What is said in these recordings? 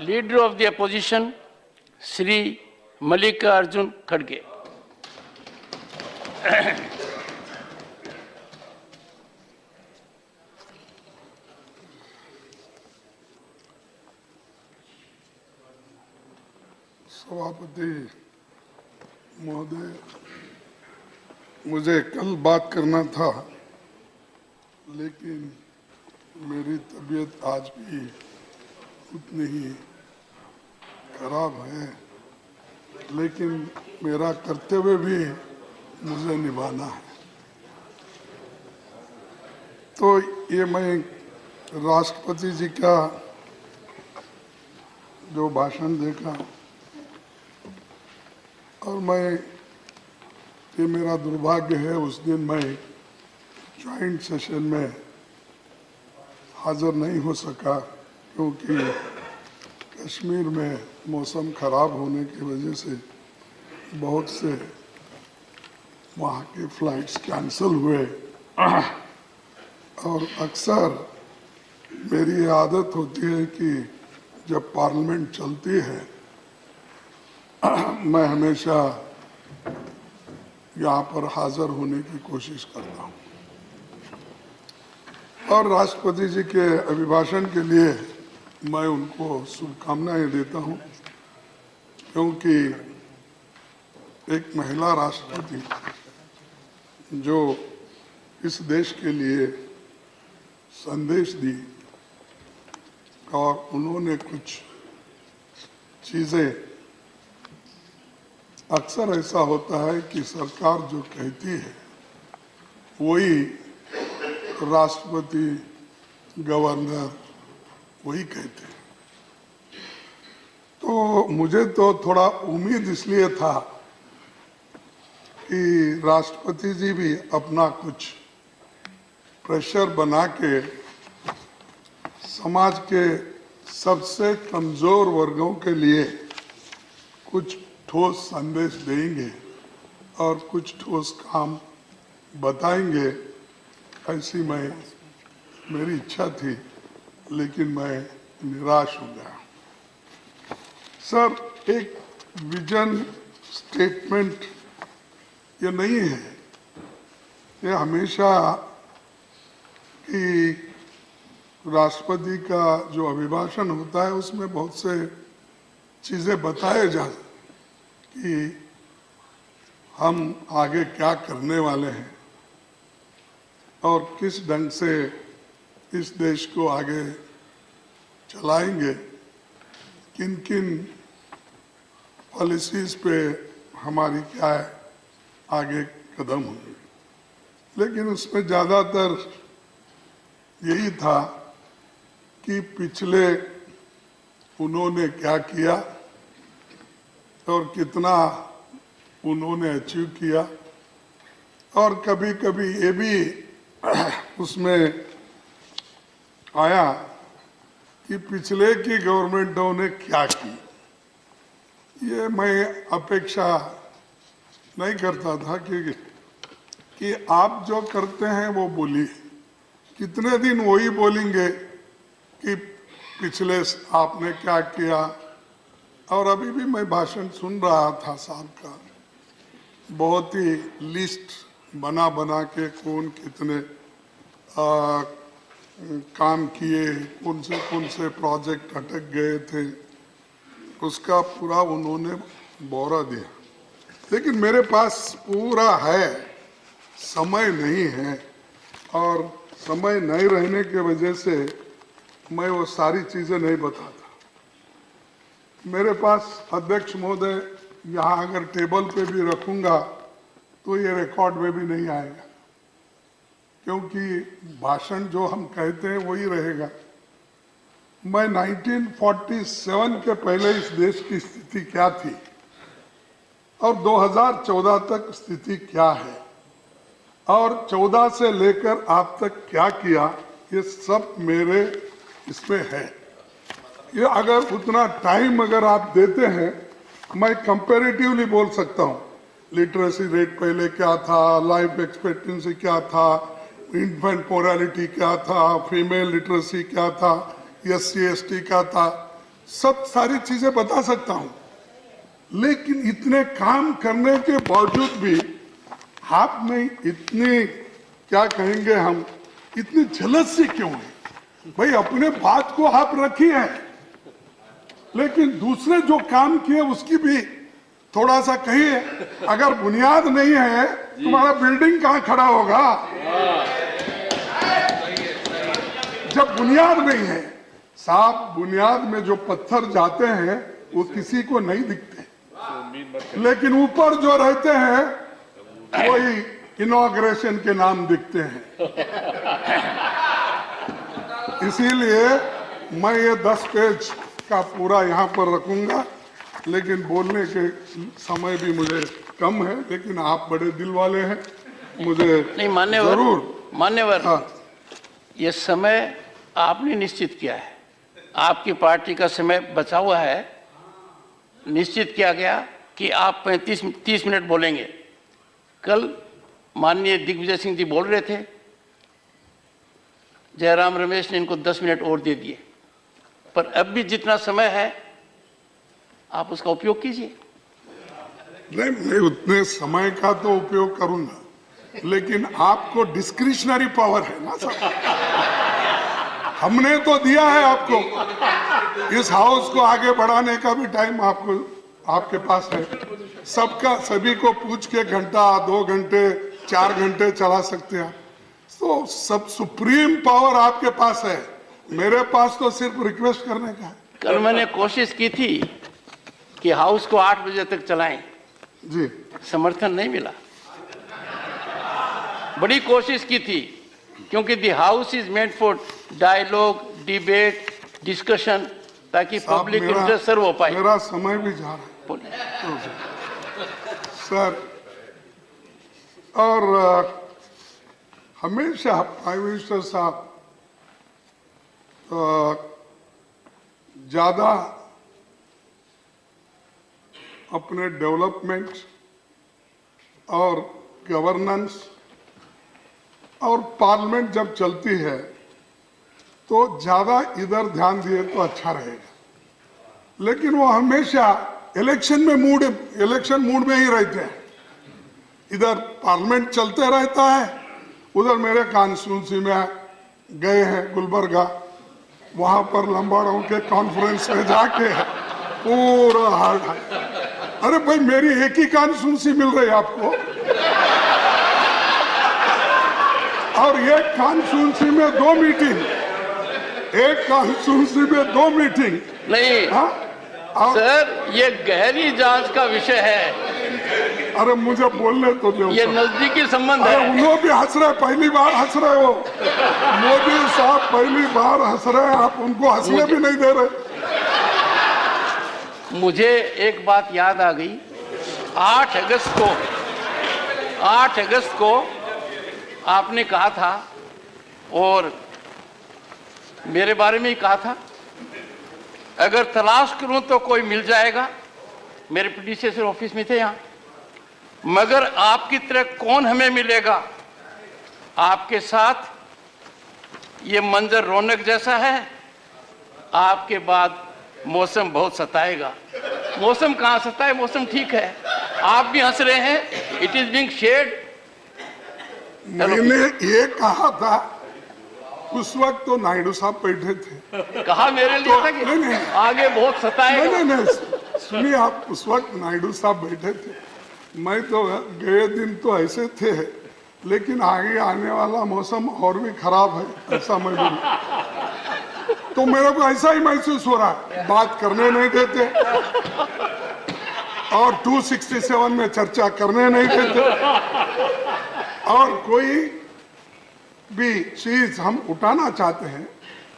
Leader of the Opposition, Shri Mallikarjun Kharge. सभापति महोदय, मुझे कल बात करना था, लेकिन मेरी तबीयत आज भी उतनी ही खराब है, लेकिन मेरा कर्तव्य भी मुझे निभाना है। तो ये मैं राष्ट्रपति जी का जो भाषण देखा, और ये मेरा दुर्भाग्य है, उस दिन मैं जॉइंट सेशन में हाजिर नहीं हो सका, क्योंकि कश्मीर में मौसम खराब होने की वजह से बहुत से वहाँ के फ्लाइट्स कैंसिल हुए। और अक्सर मेरी आदत होती है कि जब पार्लियामेंट चलती है मैं हमेशा यहाँ पर हाजिर होने की कोशिश करता हूँ। और राष्ट्रपति जी के अभिभाषण के लिए मैं उनको शुभकामनाएं देता हूँ, क्योंकि एक महिला राष्ट्रपति जो इस देश के लिए संदेश दी, और उन्होंने कुछ चीज़ें, अक्सर ऐसा होता है कि सरकार जो कहती है वही राष्ट्रपति, गवर्नर वही कहते हैं। तो मुझे तो थोड़ा उम्मीद इसलिए था कि राष्ट्रपति जी भी अपना कुछ प्रेशर बना के समाज के सबसे कमजोर वर्गों के लिए कुछ ठोस संदेश देंगे और कुछ ठोस काम बताएंगे, ऐसी मेरी इच्छा थी, लेकिन मैं निराश हो गया। सर, एक विजन स्टेटमेंट ये नहीं है, ये हमेशा कि राष्ट्रपति का जो अभिभाषण होता है उसमें बहुत से चीज़ें बताए जाते कि हम आगे क्या करने वाले हैं और किस ढंग से इस देश को आगे चलाएंगे, किन किन पॉलिसीज पे हमारी क्या आगे कदम होंगे। लेकिन उसमें ज़्यादातर यही था कि पिछले उन्होंने क्या किया और कितना उन्होंने अचीव किया, और कभी कभी ये भी उसमें आया कि पिछले की गवर्नमेंटों ने क्या की। ये मैं अपेक्षा नहीं करता था कि आप जो करते हैं वो बोलिए, कितने दिन वही बोलेंगे कि पिछले आपने क्या किया। और अभी भी मैं भाषण सुन रहा था साहब का, बहुत ही लिस्ट बना बना के कौन कितने काम किए, कौन से प्रोजेक्ट अटक गए थे, उसका पूरा उन्होंने ब्यौरा दिया। लेकिन मेरे पास पूरा है, समय नहीं है, और समय नहीं रहने के वजह से मैं वो सारी चीज़ें नहीं बताता। मेरे पास अध्यक्ष महोदय यहाँ अगर टेबल पे भी रखूंगा तो ये रिकॉर्ड में भी नहीं आएगा, क्योंकि भाषण जो हम कहते हैं वही रहेगा। मैं 1947 के पहले इस देश की स्थिति क्या थी और 2014 तक स्थिति क्या है और 14 से लेकर आप तक क्या किया, ये सब मेरे इसमें है। ये अगर उतना टाइम अगर आप देते हैं, मैं कंपैरेटिवली बोल सकता हूँ। लिटरेसी रेट पहले क्या था, लाइफ एक्सपेक्टेंसी क्या था, इन्फेंट मोरालिटी क्या था, फीमेल लिटरेसी क्या था, SC ST क्या था, सब सारी चीजें बता सकता हूं, लेकिन इतने काम करने के बावजूद भी आप में इतनी, क्या कहेंगे हम, इतनी जलसी क्यों है? भाई अपने बात को आप रखिए, लेकिन दूसरे जो काम किए उसकी भी थोड़ा सा कहिए। अगर बुनियाद नहीं है तुम्हारा बिल्डिंग कहां खड़ा होगा? जब बुनियाद नहीं है साहब, बुनियाद में जो पत्थर जाते हैं वो किसी को नहीं दिखते, लेकिन ऊपर जो रहते हैं वही इनॉग्रेशन के नाम दिखते हैं। इसीलिए मैं ये 10 पेज का पूरा यहाँ पर रखूंगा, लेकिन बोलने के समय भी मुझे कम है, लेकिन आप बड़े दिल वाले हैं, मुझे नहीं मान्यवर, जरूर मान्यवर, हाँ। ये समय आपने निश्चित किया है, आपकी पार्टी का समय बचा हुआ है। निश्चित किया गया कि आप 35-30 मिनट बोलेंगे। कल माननीय दिग्विजय सिंह जी बोल रहे थे, जयराम रमेश ने इनको 10 मिनट और दे दिए, पर अब भी जितना समय है आप उसका उपयोग कीजिए। नहीं, मैं उतने समय का तो उपयोग करूंगा, लेकिन आपको डिस्क्रिशनरी पावर है ना सर। हमने तो दिया है आपको, इस हाउस को आगे बढ़ाने का भी टाइम आपको, आपके पास है। सबका, सभी को पूछ के घंटा, 2 घंटे, 4 घंटे चला सकते हैं। तो सब सुप्रीम पावर आपके पास है, मेरे पास तो सिर्फ रिक्वेस्ट करने का है। कल मैंने कोशिश की थी कि हाउस को 8 बजे तक चलाएं, जी, समर्थन नहीं मिला। बड़ी कोशिश की थी, क्योंकि the house is meant for dialogue, debate, discussion, ताकि पब्लिक इंटरेस्ट सर्व हो पाए। मेरा समय भी जा रहा है सर। और हमेशा प्राइम मिनिस्टर साहब ज्यादा अपने डेवलपमेंट और गवर्नेंस और पार्लियामेंट जब चलती है तो ज्यादा इधर ध्यान दिए तो अच्छा रहेगा, लेकिन वो हमेशा इलेक्शन मूड में ही रहते हैं। इधर पार्लियामेंट चलते रहता है, उधर मेरे कॉन्स्टिट्यूंसी में गए हैं गुलबर्गा, वहां पर लंबाड़ों के कॉन्फ्रेंस में जाके पूरा हार्ड। अरे भाई, मेरी एक ही कॉन्स्टिट्यूंसी मिल रही है आपको, और एक कॉन्स्टिट्यूंसी में 2 मीटिंग, एक कॉन्स्टिट्यूंसी में 2 मीटिंग नहीं। हाँ? सर, ये गहरी जांच का विषय है। अरे मुझे बोलने तो दो। ये नजदीकी संबंध अरे है। उन्होंने भी हंस रहे, पहली बार हंस रहे हो। मोदी साहब पहली बार हंस रहे हैं, आप उनको हंसने भी नहीं दे रहे। मुझे एक बात याद आ गई। 8 अगस्त को आपने कहा था, और मेरे बारे में ही कहा था, अगर तलाश करूं तो कोई मिल जाएगा। मेरे प्रेडिसेसर ऑफिस में थे यहाँ, मगर आपकी तरह कौन हमें मिलेगा? आपके साथ ये मंजर रौनक जैसा है, आपके बाद मौसम बहुत सताएगा। मौसम कहाँ सताए, मौसम ठीक है। आप भी हंस रहे हैं, इट इज बीइंग शेयर्ड। मैंने ये कहा था, उस वक्त तो नायडू साहब बैठे थे। कहा मेरे लिए था कि नहीं, आगे बहुत सताएगा। नहीं, सुनिए, आप उस वक्त नायडू साहब बैठे थे, मैं तो गए दिन तो ऐसे थे, लेकिन आगे आने वाला मौसम और भी खराब है, ऐसा मैं बोलूं तो मेरे को ऐसा ही महसूस हो रहा है। बात करने नहीं देते और 267 में चर्चा करने नहीं देते, और कोई भी चीज हम उठाना चाहते हैं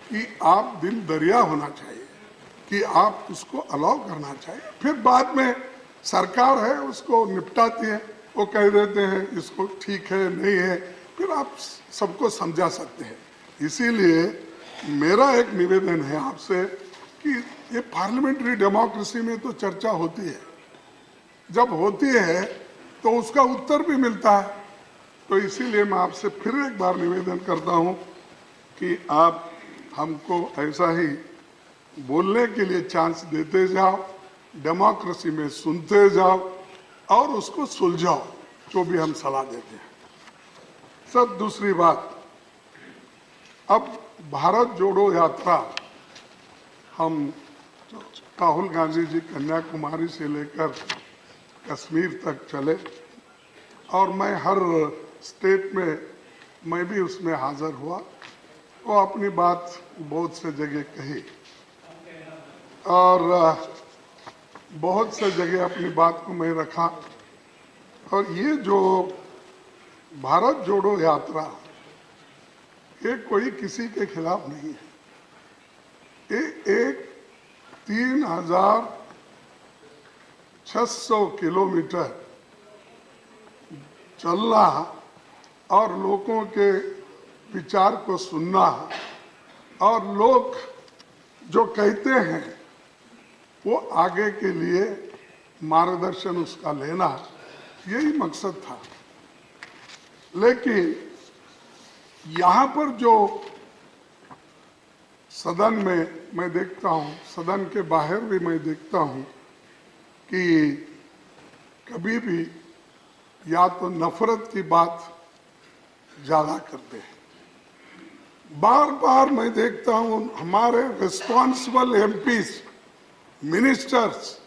कि आप दिल दरिया होना चाहिए, कि आप उसको अलाउ करना चाहिए। फिर बाद में सरकार है उसको निपटाती है, वो कह देते हैं इसको ठीक है नहीं है, फिर आप सबको समझा सकते हैं। इसीलिए मेरा एक निवेदन है आपसे कि ये पार्लियामेंट्री डेमोक्रेसी में तो चर्चा होती है, जब होती है तो उसका उत्तर भी मिलता है। तो इसीलिए मैं आपसे फिर एक बार निवेदन करता हूं कि आप हमको ऐसा ही बोलने के लिए चांस देते जाओ, डेमोक्रेसी में सुनते जाओ और उसको सुलझाओ, जो भी हम सलाह देते हैं। सर, दूसरी बात, अब भारत जोड़ो यात्रा हम राहुल गांधी जी कन्याकुमारी से लेकर कश्मीर तक चले और मैं हर स्टेट में मैं भी उसमें हाजिर हुआ। वो अपनी बात बहुत से जगह कही और बहुत से जगह अपनी बात को मैं रखा। और ये जो भारत जोड़ो यात्रा, ये कोई किसी के खिलाफ नहीं है। ये एक 3600 किलोमीटर चलना और लोगों के विचार को सुनना और लोग जो कहते हैं वो आगे के लिए मार्गदर्शन उसका लेना, यही मकसद था। लेकिन यहाँ पर जो सदन में मैं देखता हूँ, सदन के बाहर भी मैं देखता हूँ कि कभी भी या तो नफरत की बात ज्यादा करते हैं। बार बार मैं देखता हूँ हमारे रिस्पॉन्सिबल एमपीज, मिनिस्टर्स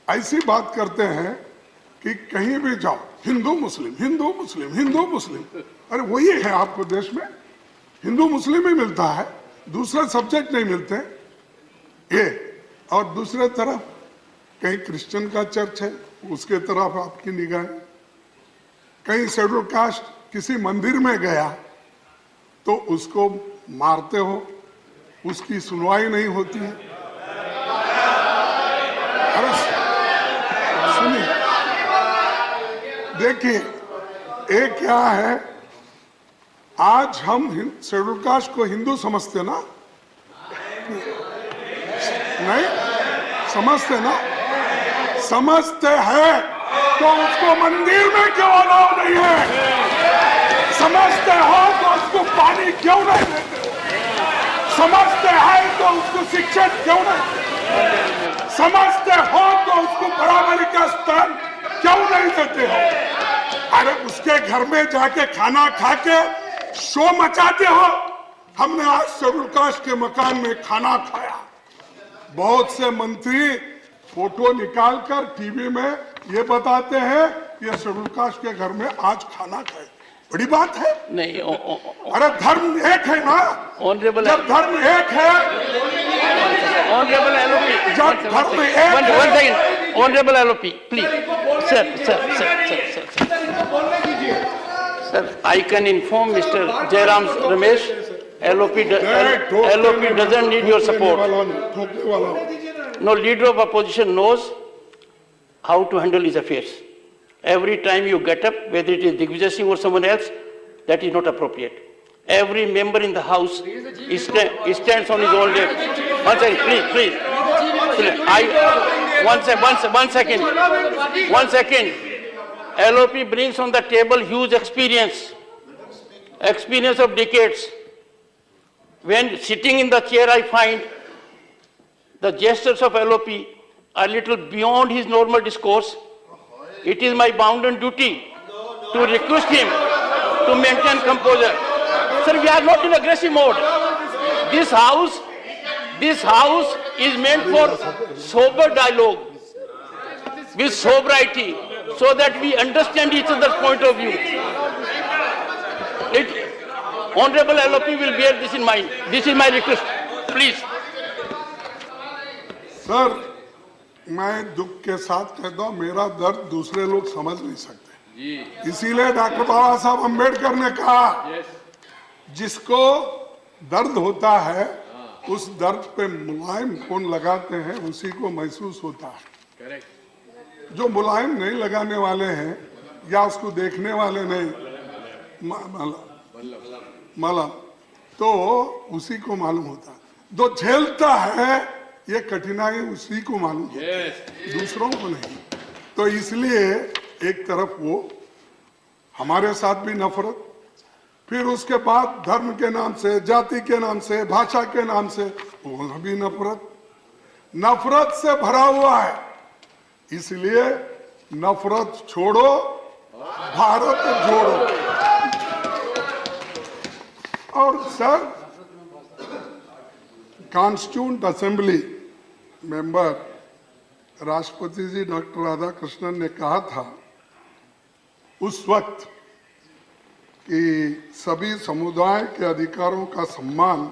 ऐसी बात करते हैं कि कहीं भी जाओ हिंदू मुस्लिम, हिंदू मुस्लिम, हिंदू मुस्लिम। अरे वही है आपको देश में, हिंदू मुस्लिम ही मिलता है, दूसरे सब्जेक्ट नहीं मिलते ये। और दूसरे तरफ कहीं क्रिश्चियन का चर्च है, उसके तरफ आपकी निगाहें। कहीं शेड्यूल कास्ट किसी मंदिर में गया तो उसको मारते हो, उसकी सुनवाई नहीं होती है। अरे सुनिए, देखिए ये क्या है, आज हम शेड्यूल कास्ट को हिंदू समझते ना, नहीं समझते ना, समझते हैं तो उसको मंदिर में क्यों अलाउ नहीं है? समझते हो तो उसको पानी क्यों नहीं देते? समझते हैं तो उसको शिक्षा क्यों नहीं? समझते हो तो उसको बराबरी का स्थान क्यों नहीं देते हो? अरे उसके घर में जाके खाना खा के शो मचाते हो। हमने आज शेड्यूल कास्ट के मकान में खाना खाया, बहुत से मंत्री फोटो निकालकर टीवी में ये बताते हैं ये शेड्यूल कास्ट के घर में आज खाना खाए, बड़ी बात है नहीं। अरे धर्म एक है ना, ऑनरेबल, जब धर्म एक है, ऑनरेबल एलओपी, जब धर्म एक है, honourable LOP please, sir, I can inform Mr. Jairam Ramesh, LOP doesn't need your support. No leader of opposition knows how to handle his affairs. Every time you get up, whether it is Digvijay Singh or someone else, that is not appropriate. Every member in the house stands on his own leg. One second, please. One second. LOP brings on the table huge experience of decades. When sitting in the chair, I find the gestures of LOP are little beyond his normal discourse. It is my bounden duty to request him to maintain composure. Sir, we are not in aggressive mode. This house is meant for sober dialogue with sobriety, so that we understand each other's point of view. Honorable LOP will bear this in mind. This is my request. Please. Sir, मैं दुख के साथ कहता हूँ, मेरा दर्द दूसरे लोग समझ नहीं सकते। इसीलिए डॉक्टर बाबा साहब अम्बेडकर ने कहा, जिसको दर्द होता है उस दर्द पे मुलायम कौन लगाते हैं उसी को महसूस होता है। जो मुलायम नहीं लगाने वाले हैं या उसको देखने वाले नहीं, मलम, तो उसी को मालूम होता है। जो झेलता है ये कठिनाई उसी को मालूम होती है, दूसरों को नहीं। तो इसलिए एक तरफ वो हमारे साथ भी नफरत, फिर उसके बाद धर्म के नाम से, जाति के नाम से, भाषा के नाम से वहां भी नफरत, नफरत से भरा हुआ है। इसलिए नफरत छोड़ो, भारत जोड़ो। और सर, कॉन्स्टिट्यूंट असेंबली मेंबर राष्ट्रपति जी डॉक्टर राधाकृष्णन ने कहा था उस वक्त कि सभी समुदाय के अधिकारों का सम्मान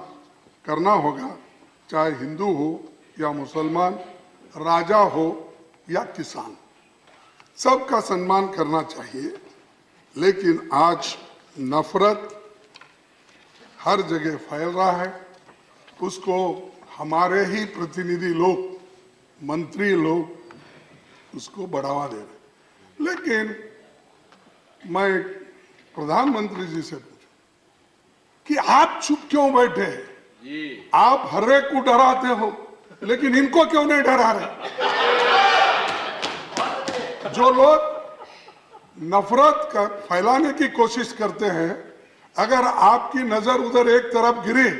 करना होगा, चाहे हिंदू हो या मुसलमान, राजा हो या किसान, सबका सम्मान करना चाहिए। लेकिन आज नफरत हर जगह फैल रहा है, उसको हमारे ही प्रतिनिधि लोग, मंत्री लोग उसको बढ़ावा दे रहे। लेकिन मैं प्रधानमंत्री जी से पूछूं कि आप चुप क्यों बैठे हैं? आप हर एक को डराते हो, लेकिन इनको क्यों नहीं डरा रहे? जो लोग नफरत का फैलाने की कोशिश करते हैं, अगर आपकी नजर उधर एक तरफ गिरी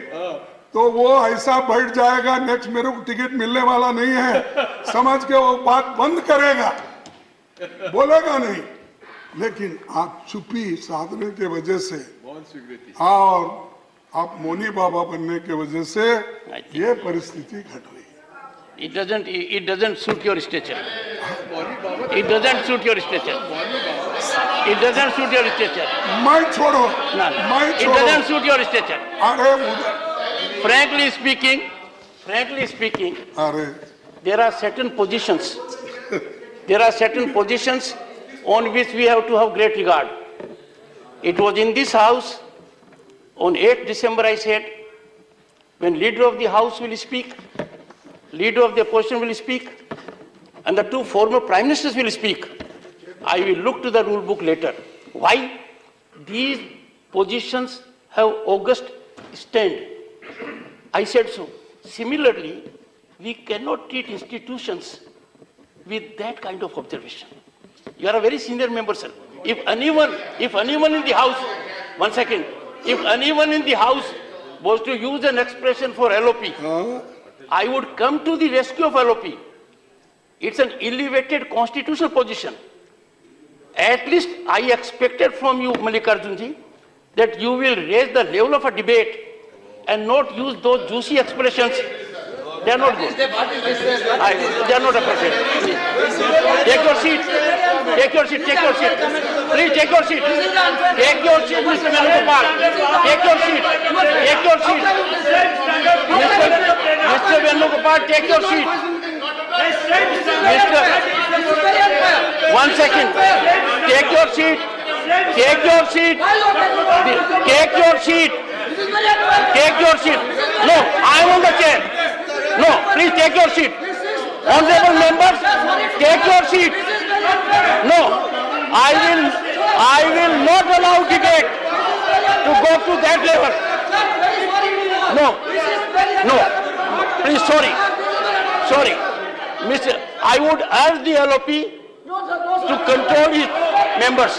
तो वो ऐसा बैठ जाएगा, नेक्स्ट मेरे को टिकट मिलने वाला नहीं है समझ के वो बात बंद करेगा, बोलेगा नहीं। लेकिन आप चुप्पी साधने के वजह से और आप मौनी बाबा बनने के वजह से ये परिस्थिति घट रही है। It doesn't suit your stature. It doesn't suit your stature. It doesn't suit your stature. मैं छोड़ो, No, मैं it छोड़ो। doesn't suit your stature. अरे उधर, Frankly speaking, अरे there are certain positions. There are certain positions on which we have to have great regard. It was in this house, on 8th December I said, when leader of the house will speak, leader of the opposition will speak, and the two former prime ministers will speak, I will look to the rule book later. Why? These positions have august stand. I said so. Similarly, we cannot treat institutions with that kind of observation. You are a very senior member, sir. If anyone in the house, one second, if anyone in the house was to use an expression for LOP, I would come to the rescue of LOP. It's an elevated constitutional position. At least I expected from you, Mallikarjunji, that you will raise the level of a debate and not use those juicy expressions. They are not good. They are not appropriate. Please. Take your seat. Take your seat. Take your seat. Please take your seat. Take your seat, Mr. Venugopal. Take your seat. Take your seat. Mr. Venugopal, take your seat. Mr. One second. Take your seat. Take your seat. Take your seat. Take your seat. No, I am on the chair. No, please take your seat. Honorable members, take your seat. No, I will not allow debate to go to that level. No, please, sorry. Mr. I would urge the LOP to control his members.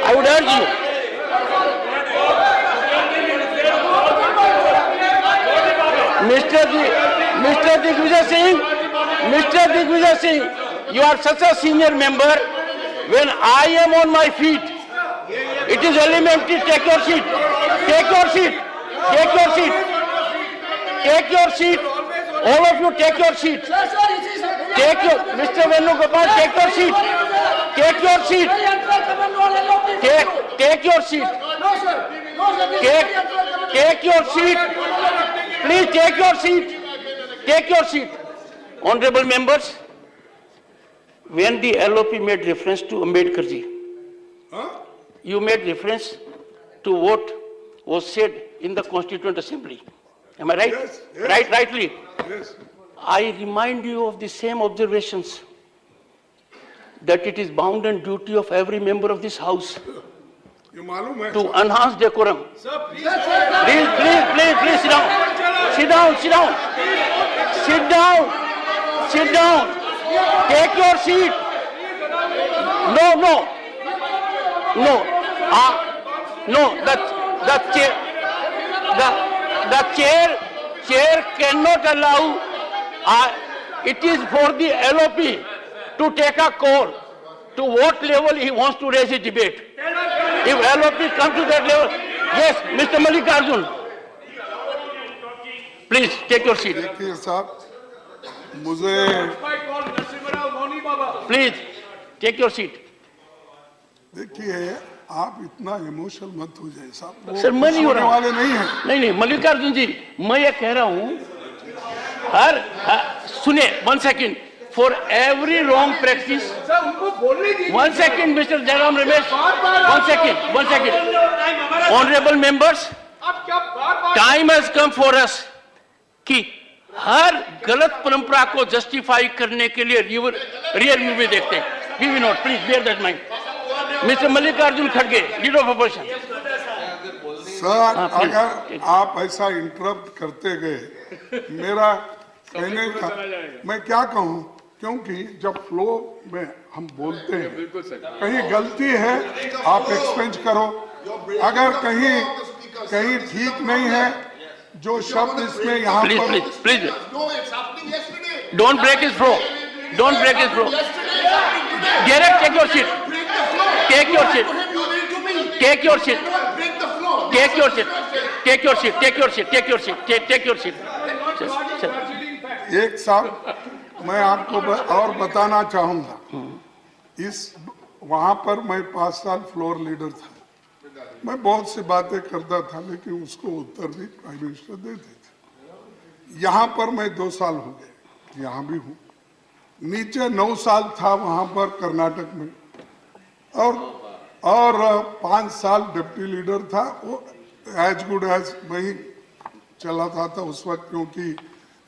I would urge you. Mr. Digvijay Singh, you are such a senior member. When I am on my feet, it is elementary. Take your seat. Take your seat. Take your seat. Take your seat. All of you take your seat. Take your, Mr. Venugopal, take your seat. Take your seat. Take your seat. Take your seat. Please take your seat. Take your seat. Honorable members, when the LOP made reference to Ambedkar ji, you made reference to what was said in the Constituent Assembly. Am I right? Yes. Rightly. Yes. I remind you of the same observations, that it is bound and duty of every member of this house ये मालूम है to enhance decorum. Please sit down. Sit down. Take your seat. No. The chair cannot allow. it is for the LOP to take a call to what level he wants to raise a debate. If LOP comes to that level, yes, Mr. Mallikarjun, please take your seat. देखिए साहब, मुझे Please take your seat. देखिए आप इतना emotional मत हो जाए साहब, वो सर, मैं नहीं हो होने रहा हूं। वाले नहीं हैं। नहीं, मल्लिकार्जुन जी, मैं ये कह रहा हूं, सुने, 1 second, for every wrong practice, 1 second mister Jairam Ramesh, 1 second, honourable members, time has come for us कि हर गलत परंपरा को जस्टिफाई करने के लिए रियल व्यू में देखते हैं। We will not, please bear that mind. Mister Mallikarjun खड़गे, लीडर ऑफ अपोजिशन। सर, अगर आप ऐसा इंटरप्ट करते गए, मेरा कहने का मैं क्या कहूं, क्योंकि जब फ्लो में हम बोलते हैं, कहीं गलती है आप एक्सपेंज करो, अगर कहीं ठीक नहीं है, जो शब्द इसमें यहाँ पर please don't break his flow, Direct, take your seat. Take your seat. एक साहब, मैं आपको और बताना चाहूंगा, इस वहां पर मैं 5 साल फ्लोर लीडर था, मैं बहुत सी बातें करता था, लेकिन उसको उत्तर भी प्राइम मिनिस्टर देते थे। यहाँ पर मैं 2 साल हो गए, यहाँ भी हूँ, नीचे 9 साल था वहां पर कर्नाटक में, और 5 साल डिप्टी लीडर था, वो एज गुड एज वही चलाता था उस वक्त, क्योंकि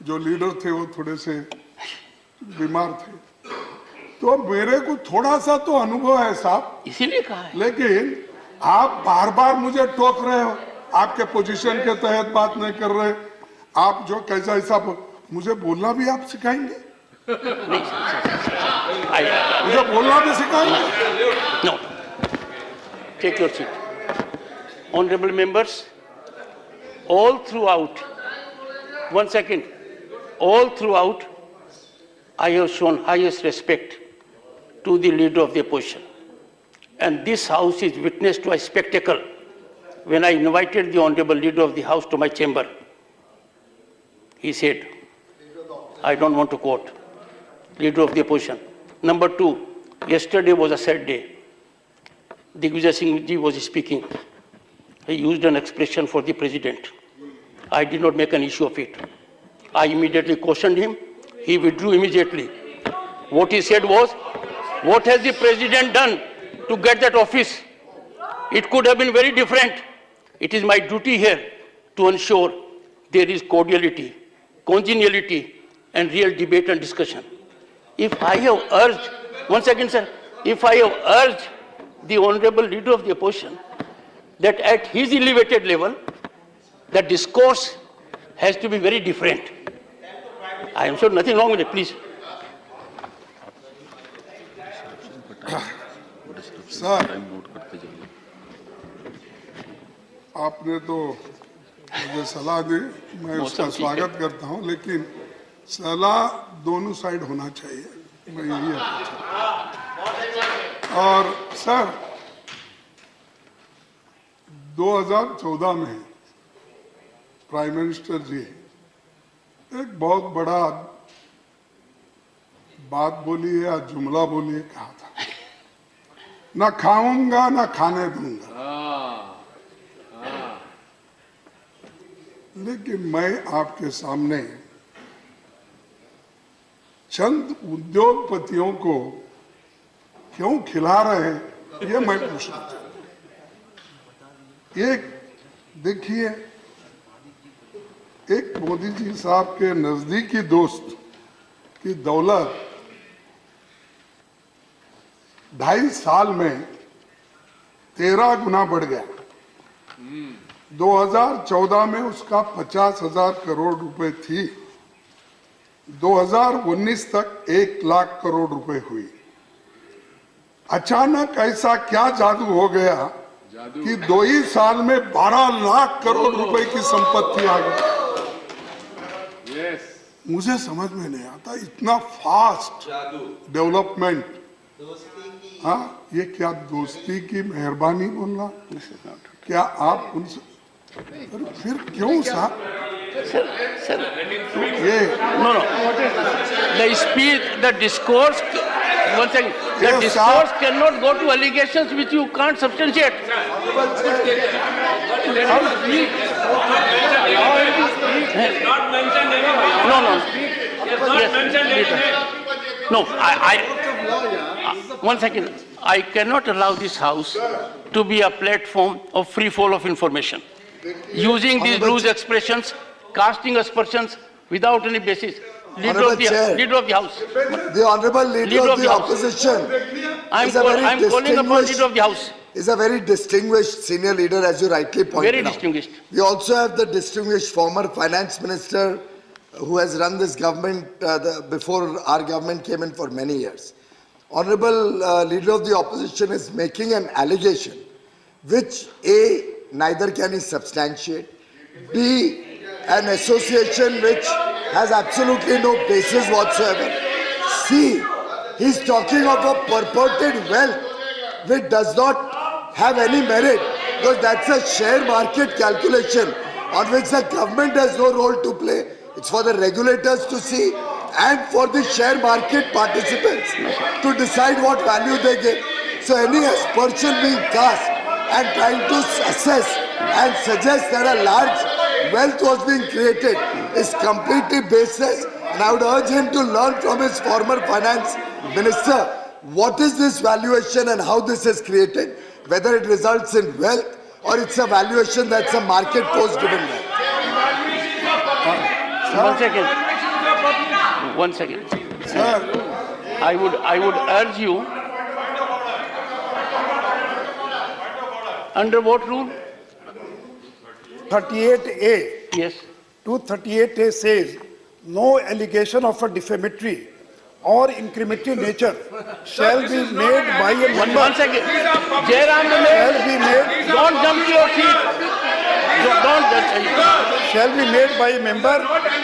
जो लीडर थे वो थोड़े से बीमार थे, तो मेरे को थोड़ा सा तो अनुभव है साहब, इसीलिए कहा है। लेकिन आप बार बार मुझे टोक रहे हो, आपके पोजीशन के तहत बात नहीं कर रहे, आप जो कैसा ऐसा मुझे बोलना भी आप सिखाएंगे, मुझे बोलना भी सिखाएंगे? No. Take your seat. Honorable members, all throughout, 1 second, all throughout, I have shown highest respect to the leader of the opposition. And this house is witness to a spectacle. When I invited the honorable leader of the house to my chamber, he said, I don't want to quote, leader of the opposition. Number 2, yesterday was a sad day. Digvijay Singh ji was speaking. He used an expression for the president. I did not make an issue of it. I immediately cautioned him. He withdrew immediately. What he said was, what has the president done to get that office? It could have been very different. It is my duty here to ensure there is cordiality, congeniality, and real debate and discussion. If I have urged, 1 second sir, if I have urged the honorable leader of the opposition that at his elevated level, the discourse has to be very different. I am sure nothing wrong with it, please. Sir, आपने तो मुझे सलाह दी, मैं उसका स्वागत करता हूं, लेकिन सलाह दोनों साइड होना चाहिए, मैं यही और सर 2014 में प्राइम मिनिस्टर जी एक बहुत बड़ा बात बोली है या जुमला बोली है, कहा था ना खाऊंगा ना खाने दूंगा, लेकिन मैं आपके सामने चंद उद्योगपतियों को क्यों खिला रहे हैं ये मैं पूछना चाहता हूं। एक देखिए, एक मोदी जी साहब के नजदीकी दोस्त की दौलत 2.5 साल में 13 गुना बढ़ गया। 2014 में उसका 50,000 करोड़ रुपए थी, 2019 तक 1 लाख करोड़ रुपए हुई। अचानक ऐसा क्या जादू हो गया कि 2 ही साल में 12 लाख करोड़ रुपए की संपत्ति आ गई। मुझे समझ में नहीं आता इतना फास्ट डेवलपमेंट। हाँ, ये क्या दोस्ती की मेहरबानी बोलना? क्या आप उनसे फिर क्यों साहब Sir, ये no. The speech, the discourse, one second, the Yes, discourse sir. cannot go to allegations which you can't substantiate. Not mentioned anywhere. No. He has not Yes, mentioned later. anywhere. No, one second. I cannot allow this house to be a platform of free fall of information. Using these loose expressions, casting aspersions without any basis. Honorable Chair. Leader of the house. The Honorable Leader of the House. Opposition I'm is a very calling upon Leader of the House. is a very distinguished senior leader, as you rightly pointed Very out. distinguished. We also have the distinguished former finance minister who has run this government before our government came in for many years. Honorable Leader of the Opposition is making an allegation which A, neither can he substantiate, B, an association which has absolutely no basis whatsoever, C, he's talking of a purported wealth which does not have any merit because that's a share market calculation on which the government has no role to play. It's for the regulators to see and for the share market participants to decide what value they give. So any aspersion being cast and trying to assess and suggest that a large wealth was being created is completely baseless, and I would urge him to learn from his former finance minister what is this valuation and how this is created, whether it results in wealth or it's a valuation that's a market cost driven wealth. One second. Sir I would urge you, under what rule? 38A. Yes. 238A says, no allegation of a defamatory or incriminatory nature shall be made by a One member. second. Jairam Shall Ramesh, be made, don't jump to your feet. shall be made by a member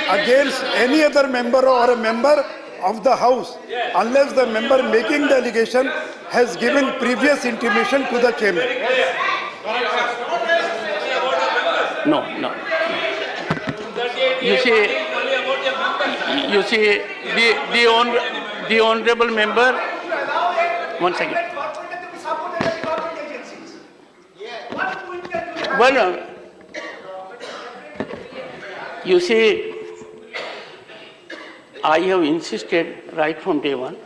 against any other member or a member of the House unless the member making the allegation has given previous intimation to the chamber. No. You see, the honorable member, one second. Well, you see, I have insisted right from day one,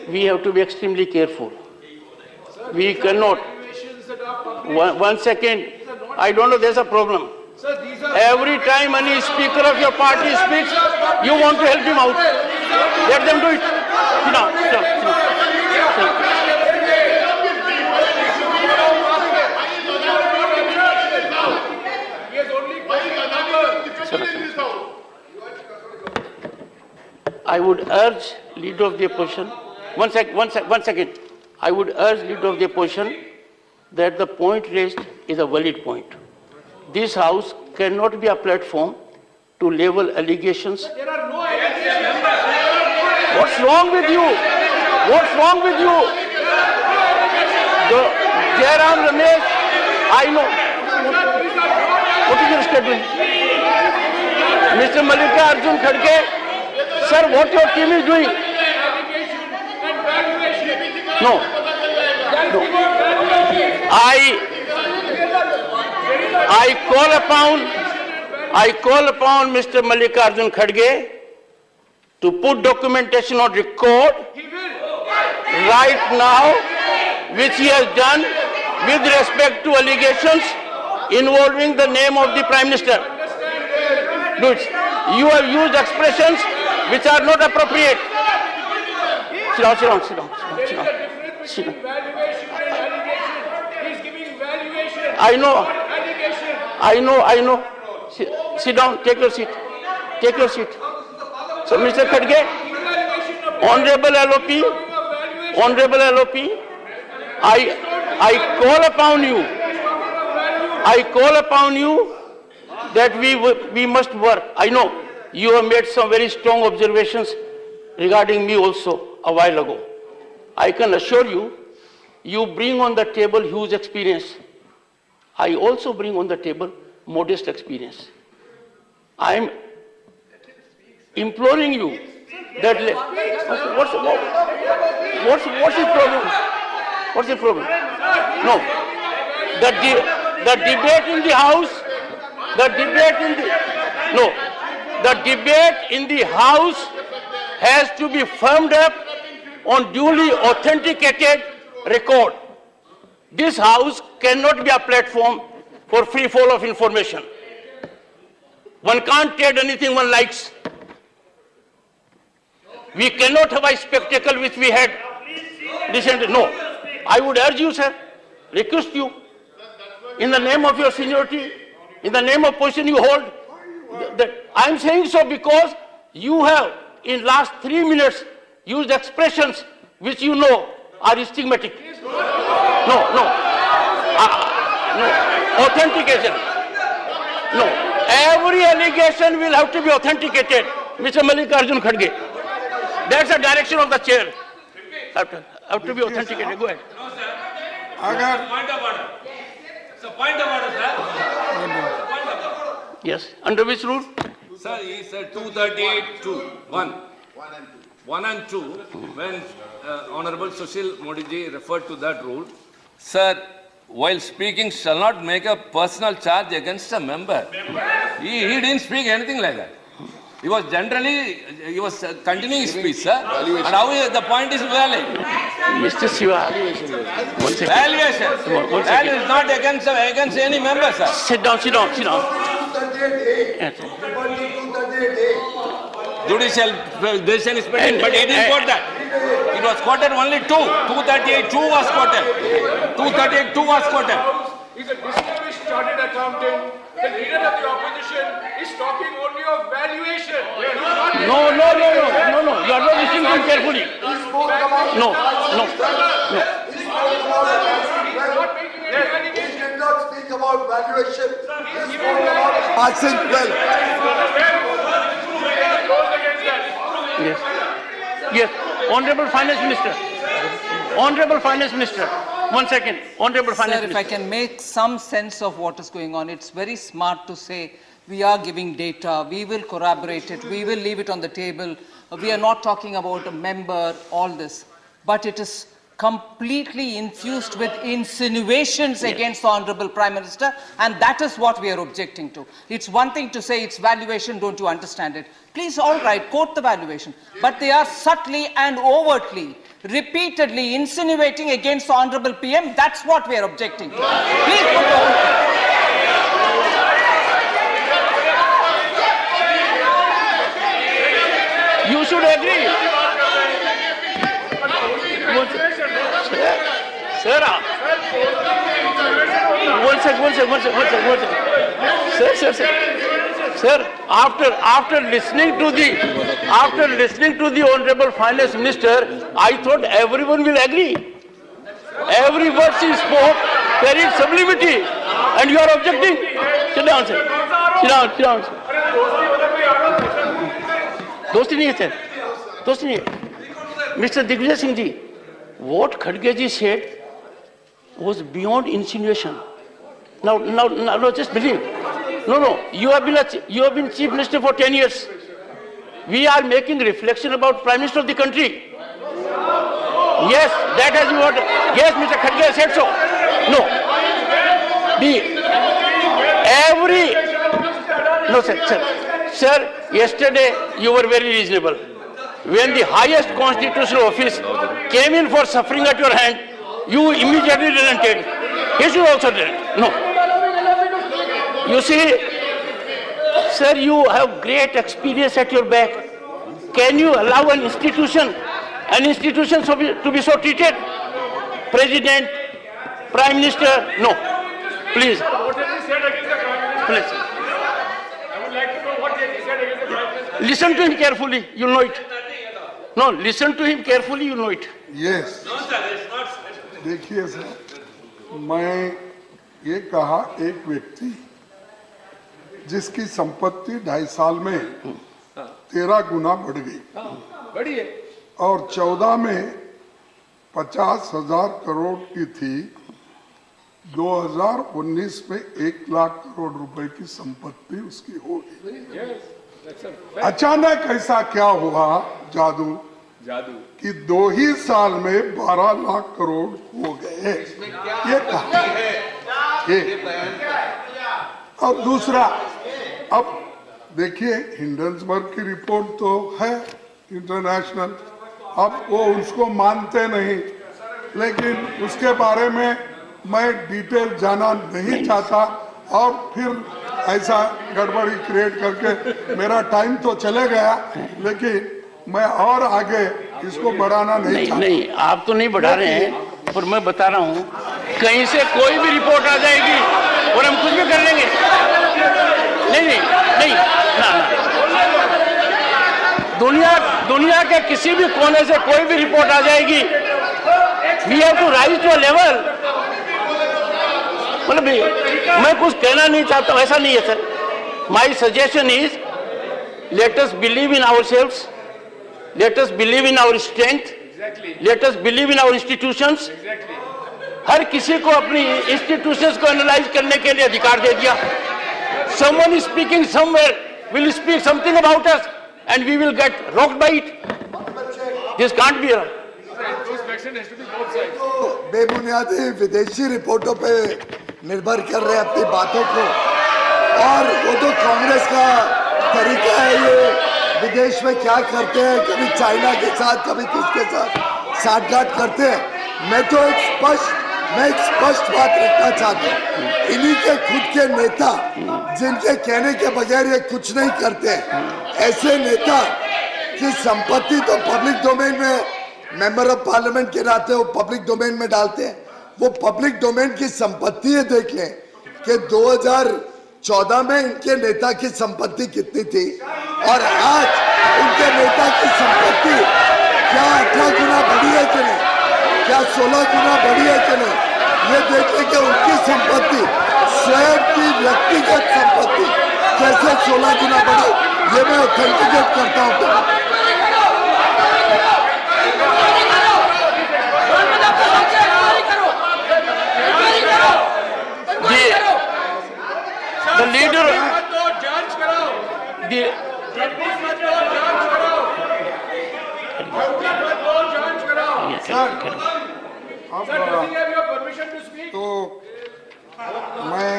we have to be extremely careful. We cannot, one second, I don't know, there's a problem. Every time any speaker of your party speaks, you want to help him out. Let them do it. Sit down, sit down, sit down. Sit down. I would urge Leader of the Opposition, one second. I would urge Leader of the Opposition that the point raised is a valid point. This House cannot be a platform to level allegations. What's wrong with you? What's wrong with you? Jairam Ramesh, I know. What is your statement? Mr. Mallikarjun Kharge, sir, what your team is doing? No. I call upon Mr. Mallikarjun Kharge to put documentation on record right now, which he has done with respect to allegations involving the name of the Prime Minister. Do it. You have used expressions which are not appropriate. Sit down. He's giving valuation. I know. Sit down, take your seat. So, Mr. Kharge, Honorable LOP, I call upon you that we must work. I know you have made some very strong observations regarding me also a while ago. I can assure you, you bring on the table huge experience. I also bring on the table modest experience. I am imploring you that what's the problem? What's the problem? No, the debate in the house, the debate in the house has to be firmed up on duly authenticated record. This house cannot be a platform for free fall of information. One can't trade anything one likes. We cannot have a spectacle which we had recently. No, I would urge you, sir, request you, in the name of your seniority, in the name of position you hold, that I am saying so because you have, in last 3 minutes, used expressions which you know are stigmatic. No. Authentication. No. Every allegation will have to be authenticated, Mr. Mallikarjun Kharge. That's the direction of the chair. Have to be authenticated. Go ahead. अगर Point of order. It's a point of order, sir. Point of order. Yes. Under which rule? Sir, he said 238, 2, 1. 1 and 2, when Honorable Sushil Modi ji referred to that rule, sir, while speaking shall not make a personal charge against a member. He didn't speak anything like that. He was continuing his speech, sir. And how the point is valid. Mr. Siva. One second. Valuation. One second. Value is not against any member, sir. Sit down. Yes. Judicial decision is pending, but he didn't quote that. It was quoted only 2. 238, 2 was quoted. 238, 2 was quoted. He's a distinguished chartered accountant. The leader of the opposition is talking only of valuation. No. You are not listening to him carefully. No. He did not speak about valuation. He spoke about passing wealth. Yes. Honorable Finance Minister. 1 second. Honorable Finance Sir, if Minister. I can make some sense of what is going on, it's very smart to say we are giving data, we will corroborate it, we will leave it on the table, we are not talking about a member, all this. But it is completely infused with insinuations against the Honorable Prime Minister, and that is what we are objecting to. It's one thing to say it's valuation, don't you understand it? Please, all right, quote the valuation. But they are subtly and overtly, repeatedly insinuating against the Honorable PM. That's what we are objecting to. Please put the whole... You should agree. Sir, one second. Sir, after listening to the Honorable Finance Minister, I thought everyone will agree. Every word she spoke carried sublimity, and you are objecting. Sit down, sir. दोस्ती नहीं है sir, दोस्ती नहीं है. Mr. Digvijay Singh ji, what Kharge ji said was beyond insinuation. Now, just believe. No. You have been Chief Minister for 10 years. We are making reflection about Prime Minister of the country. Yes, that has been what. Yes, Mr. Kharge said so. No. No, sir. Sir, yesterday you were very reasonable. When the highest constitutional office came in for suffering at your hand, you immediately relented. He should also relent. No. You see, sir, you have great experience at your back. Can you allow an institution to be so treated? President, Prime Minister, no. Please. What has he said against the Prime Minister? Please. I would like to know what has he said against the Prime Minister. Listen to him carefully, you'll know it. No, listen to him carefully, you'll know it. Yes. No, sir, it's not. देखिए sir, मैं ये कहा एक व्यक्ति जिसकी संपत्ति 2.5 साल में 13 गुना बढ़ गई बड़ी है। और 14 में 50,000 करोड़ की थी, 2019 में 1 लाख करोड़ रुपए की संपत्ति उसकी हो गई। अचानक ऐसा क्या हुआ जादू कि 2 ही साल में 12 लाख करोड़ हो गए। ये कहा ये। और दूसरा, अब देखिए हिंडनबर्ग की रिपोर्ट तो है इंटरनेशनल, अब वो उसको मानते नहीं, लेकिन उसके बारे में मैं डिटेल जाना नहीं चाहता और फिर ऐसा गड़बड़ी क्रिएट करके मेरा टाइम तो चले गया, लेकिन मैं और आगे इसको बढ़ाना नहीं चाहता। नहीं, आप तो नहीं बढ़ा रहे हैं, पर मैं बता रहा हूँ कहीं से कोई भी रिपोर्ट आ जाएगी और हम कुछ भी कर लेंगे। नहीं, ना। दुनिया के किसी भी कोने से कोई भी रिपोर्ट आ जाएगी, we have to rise to a level. मतलब मैं कुछ कहना नहीं चाहता हूं, ऐसा नहीं है sir. My suggestion is let us believe in ourselves, let us believe in our strength, let us believe in our institutions. हर किसी को अपनी इंस्टीट्यूशंस को एनालाइज करने के लिए अधिकार दे दिया। Someone is speaking somewhere will speak something about us and we will get rocked by it. This can't be. बेबुनियादी विदेशी रिपोर्टों पे निर्भर कर रहे हैं अपनी बातों को, और वो तो कांग्रेस का तरीका है। ये विदेश में क्या करते हैं, कभी चाइना के साथ कभी किसके साथ साठगांठ करते हैं। मैं एक स्पष्ट बात रखना चाहता हूँ, इन्हीं के खुद के नेता जिनके कहने के बगैर ये कुछ नहीं करते, ऐसे नेता की संपत्ति तो पब्लिक डोमेन में, मेंबर ऑफ पार्लियामेंट के नाते वो पब्लिक डोमेन में डालते हैं। वो पब्लिक डोमेन की संपत्ति है, देख लें कि 2014 में इनके नेता की संपत्ति कितनी थी और आज इनके नेता की संपत्ति क्या 18 गुना बढ़ी है कि नहीं, क्या 16 गुना बढ़ी है कि नहीं, ये देखें कि उनकी संपत्ति, स्वयं की व्यक्तिगत संपत्ति कैसे 16 गुना बढ़ी, ये मैं ऑथेंटिकेट करता हूँ। The leader, जांच कराओ, the जांच कराओ। अब Sir, does he have your permission to speak? तो मैं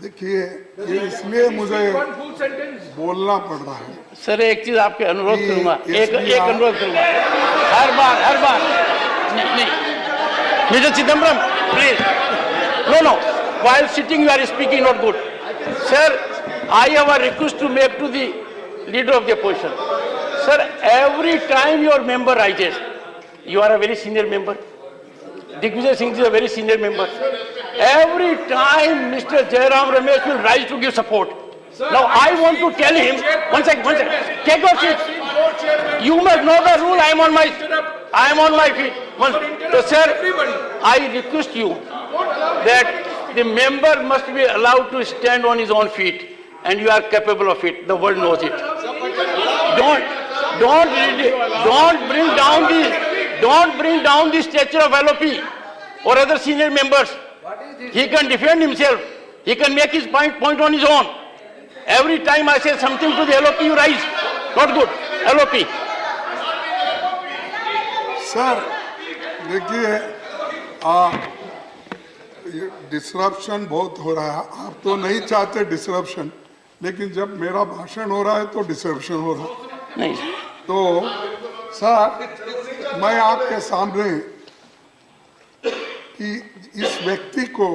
देखिए ये इसलिए मुझे One full sentence. बोलना पड़ रहा है। सर एक चीज आपके अनुरोध ये करूंगा, एक SBI अनुरोध करूंगा, हर बार नहीं Mister Chidambaram please, no while sitting you are speaking not good. Sir, I have a request to make to the leader of the opposition. Sir, every time your member rises, you are a very senior member, Digvijay Singh is a very senior member, every time Mr. Jairam Ramesh will rise to give support. Now I want to tell him, one second, take your seat. You must know the rule. I am on my feet. So sir, I request you that the member must be allowed to stand on his own feet, and you are capable of it. The world knows it. Don't bring down the stature of LOP or other senior members. He can defend himself. He can make his point on his own. Every time I say something to the LOP, you rise. Not good. LOP. Sir देखिए ये disruption बहुत हो रहा है। आप तो नहीं चाहते डिसरप्शन, लेकिन जब मेरा भाषण हो रहा है तो डिसरप्शन हो रहा है। नहीं तो सर मैं आपके सामने कि इस व्यक्ति को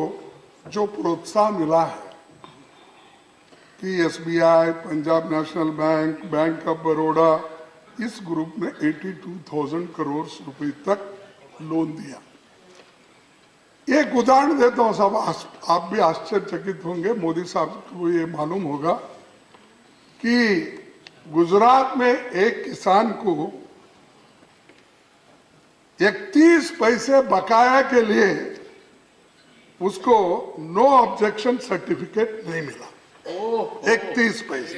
जो प्रोत्साहन मिला है कि SBI, Punjab national bank, bank of Baroda, इस ग्रुप में 82,000 करोड़ रुपए तक लोन दिया। एक उदाहरण देता हूं, सब आप भी आश्चर्यचकित होंगे, मोदी साहब को ये मालूम होगा कि गुजरात में एक किसान को 31 पैसे बकाया के लिए उसको नो ऑब्जेक्शन सर्टिफिकेट नहीं मिला। 31 पैसे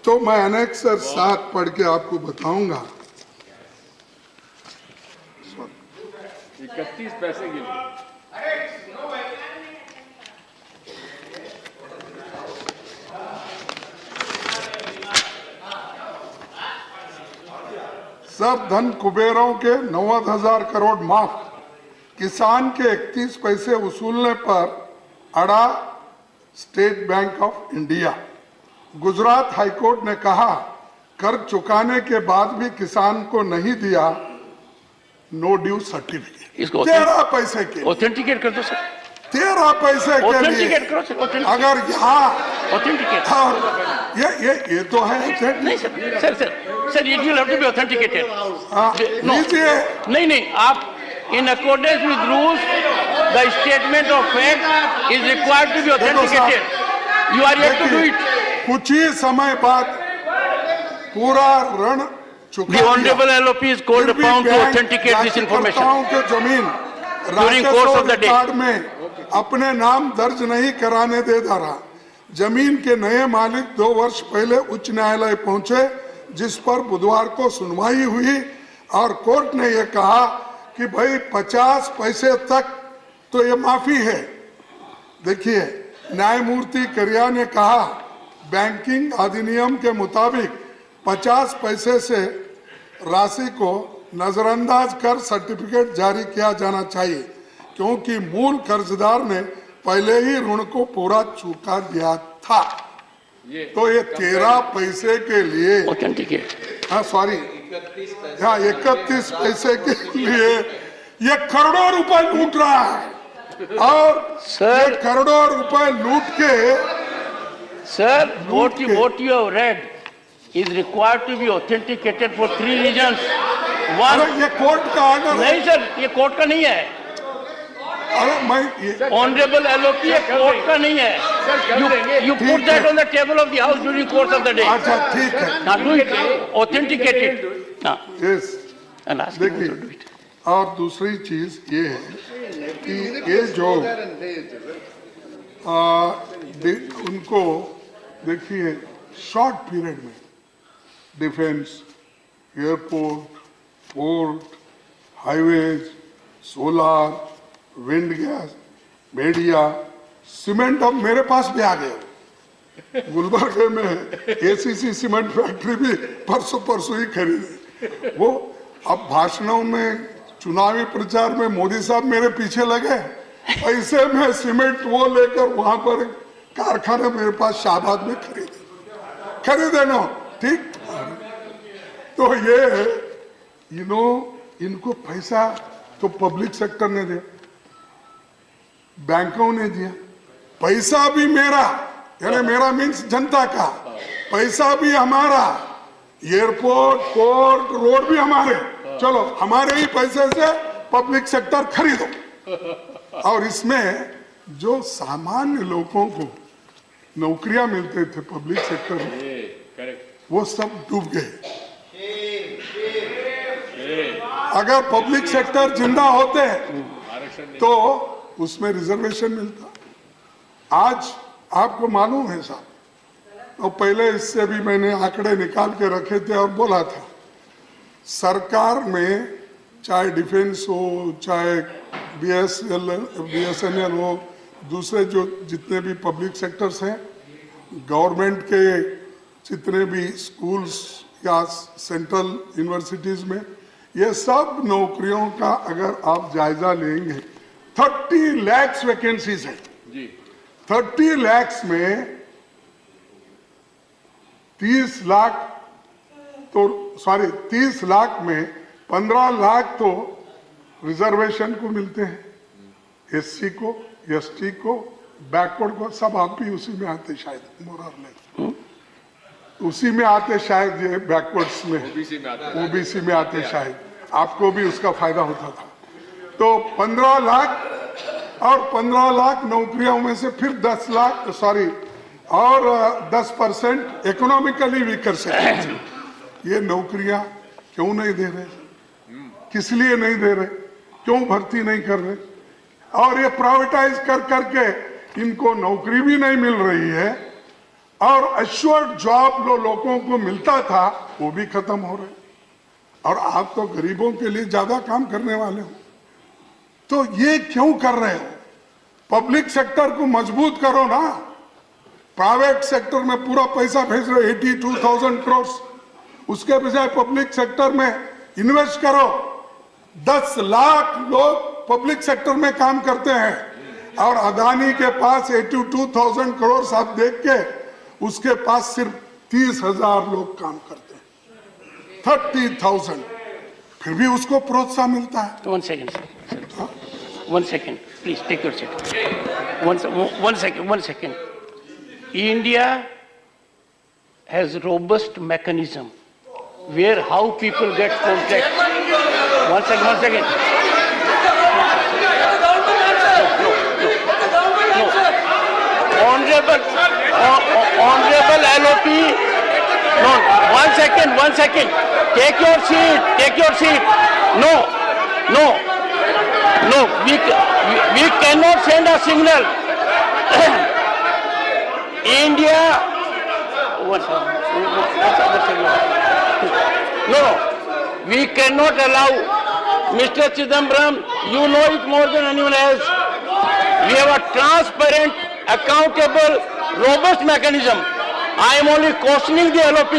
तो मैं एनेक्सर 7 पढ़ के आपको बताऊंगा। 31 पैसे के लिए सब धन कुबेरों के 90,000 करोड़ माफ, किसान के 31 पैसे वसूलने पर अड़ा state bank of India. Gujarat high court ने कहा कर्ज चुकाने के बाद भी किसान को नहीं दिया नो ड्यू सर्टिफिकेट। इसको 13 पैसे के, ऑथेंटिकेट कर दो सर, 13 पैसे के लिए ऑथेंटिकेट करो सर, अगर यहाँ ऑथेंटिकेट। और ये तो है नहीं sir, sir it will have to be authenticated. लीजिए, नहीं आप in accordance with rules the statement of fact is required to be authenticated. You are yet to do it. कुछ ही समय बाद पूरा ऋण चुका The honorable LOP is called upon to authenticate this information के जमीन during course of the day. Record में अपने नाम दर्ज नहीं कराने दे रहा। जमीन के नए मालिक 2 वर्ष पहले उच्च न्यायालय पहुंचे, जिस पर बुधवार को सुनवाई हुई और कोर्ट ने यह कहा कि भाई 50 पैसे तक तो ये माफी है। देखिए, न्यायमूर्ति करिया ने कहा बैंकिंग अधिनियम के मुताबिक 50 पैसे से राशि को नजरअंदाज कर सर्टिफिकेट जारी किया जाना चाहिए, क्योंकि मूल कर्जदार ने पहले ही ऋण को पूरा चुका दिया था। तो ये 13 पैसे के लिए ऑथेंटिकेट। हाँ सॉरी, हाँ 31 पैसे के लिए ये करोड़ों रुपए लूट रहा है। और सर, ये करोड़ों रुपए लूट के Sir, what you have read is required to be authenticated for 3 reasons. One, अरे ये कोर्ट का ऑर्डर है। नहीं सर, ये कोर्ट का नहीं है। अरे मैं Honorable LOP ये कोर्ट का नहीं है। You put that on the table of the house during course of the day. अच्छा ठीक है, Now do it, authenticate it. Now, yes and ask him to do देखिए, it. और दूसरी चीज ये है कि ये जो उनको देखिए शॉर्ट पीरियड में defence, airport, port, highways, solar, wind gas, media, cement अब मेरे पास भी आ गए। गुलबर्गे में एसीसी सीमेंट फैक्ट्री भी परसों ही खरीदे। वो अब भाषणों में, चुनावी प्रचार में मोदी साहब मेरे पीछे लगे, पैसे में सीमेंट वो लेकर वहां पर कारखाना मेरे पास शाहबाद में खरीदे ना, ठीक। तो ये इनको पैसा तो पब्लिक सेक्टर ने दिया, बैंकों ने दिया, पैसा भी मेरा, यानी मेरा मीन्स जनता का, पैसा भी हमारा, एयरपोर्ट, पोर्ट, रोड भी हमारे, चलो हमारे ही पैसे से पब्लिक सेक्टर खरीदो। और इसमें जो सामान्य लोगों को नौकरियां मिलते थे पब्लिक सेक्टर में, वो सब डूब गए। अगर पब्लिक सेक्टर जिंदा होते तो उसमें रिजर्वेशन मिलता। आज आपको मालूम है साहब, तो पहले इससे भी मैंने आंकड़े निकाल के रखे थे और बोला था, सरकार में चाहे डिफेंस हो, चाहे BSNL हो, दूसरे जो जितने भी पब्लिक सेक्टर्स हैं, गवर्नमेंट के जितने भी स्कूल्स या सेंट्रल यूनिवर्सिटीज में, ये सब नौकरियों का अगर आप जायजा लेंगे, 30 लाख वैकेंसीज है। 30 लाख में 30 लाख में 15 लाख तो रिजर्वेशन को मिलते हैं, SC को, ST को, बैकवर्ड को, सब आप भी उसी में आते शायद, उसी में आते शायद, ये बैकवर्ड्स में, ओबीसी में आते शायद, आपको भी उसका फायदा होता था। तो 15 लाख और 15 लाख नौकरियों में से फिर 10 लाख और 10% इकोनॉमिकली वीकर सेक्टर। ये नौकरियां क्यों नहीं दे रहे, किस लिए नहीं दे रहे, क्यों भर्ती नहीं कर रहे? और ये प्राइवेटाइज कर करके इनको नौकरी भी नहीं मिल रही है और अश्योर्ड जॉब लोगों को मिलता था वो भी खत्म हो रहे। और आप तो गरीबों के लिए ज्यादा काम करने वाले हो, तो ये क्यों कर रहे हो? पब्लिक सेक्टर को मजबूत करो ना। प्राइवेट सेक्टर में पूरा पैसा भेज रहे 82,000 करोड़, उसके बजाय पब्लिक सेक्टर में इन्वेस्ट करो। 10 लाख लोग पब्लिक सेक्टर में काम करते हैं और अदानी के पास 82,000 करोड़ आप देख के उसके पास सिर्फ 30,000 लोग काम करते हैं, 30,000, फिर भी उसको प्रोत्साहन मिलता है। One second, sir. 1 second. Please take your seat. One second. India has robust mechanism where how people get contracts. One second. No. Honorable LOP. No. One second. Take your seat. No. We cannot send a signal. India. No. We cannot allow. Mr. Chidambaram, you know it more than anyone else. We have a transparent, accountable, robust mechanism. I am only cautioning the LOP.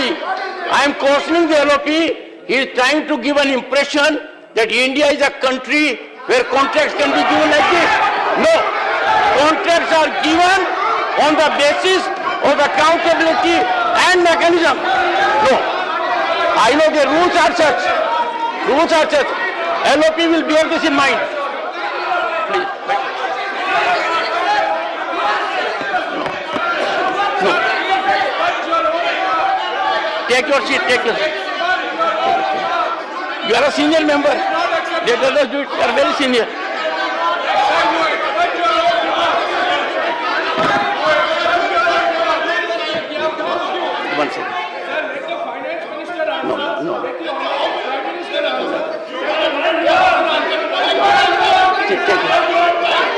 He is trying to give an impression that India is a country where contracts can be given like this. No. Contracts are given on the basis of accountability and mechanism. No. I know the rules are such. LOP will bear this in mind. Please. No. Take your seat. You are a senior member. Let others do it. You are very senior. One second. Let the finance minister answer. No. Let the prime minister answer.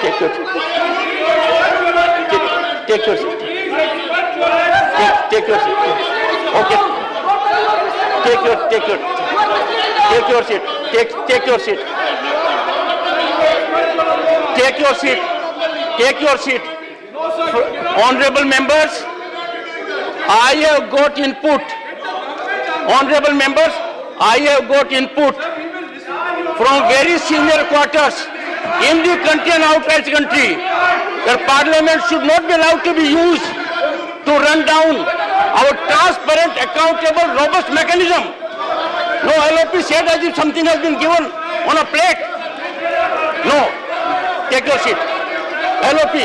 Take your seat. Take your seat. Okay. Take your seat. Take your seat. Honorable members, I have got input. Honorable members, I have got input from very senior quarters in the country and outside the country that Parliament should not be allowed to be used to run down our transparent, accountable, robust mechanism. No, LOP said as if something has been given on a plate. No, take your seat. LOP. You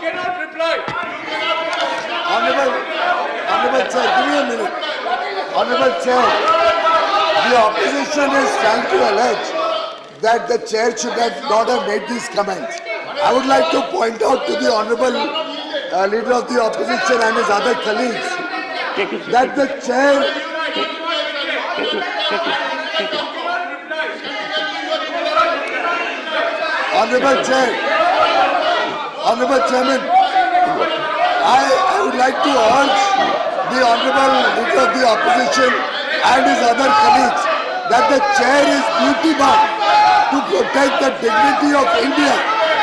cannot reply. Honorable Chair, give me a minute. Honorable Chair, the opposition is trying to allege that the chair should not have made these comments. I would like to point out to the Honorable Leader of the Opposition and his other colleagues that the chair... Honorable Chairman, I would like to urge the Honorable Leader of the Opposition and his other colleagues that the chair is duty bound to protect the dignity of India.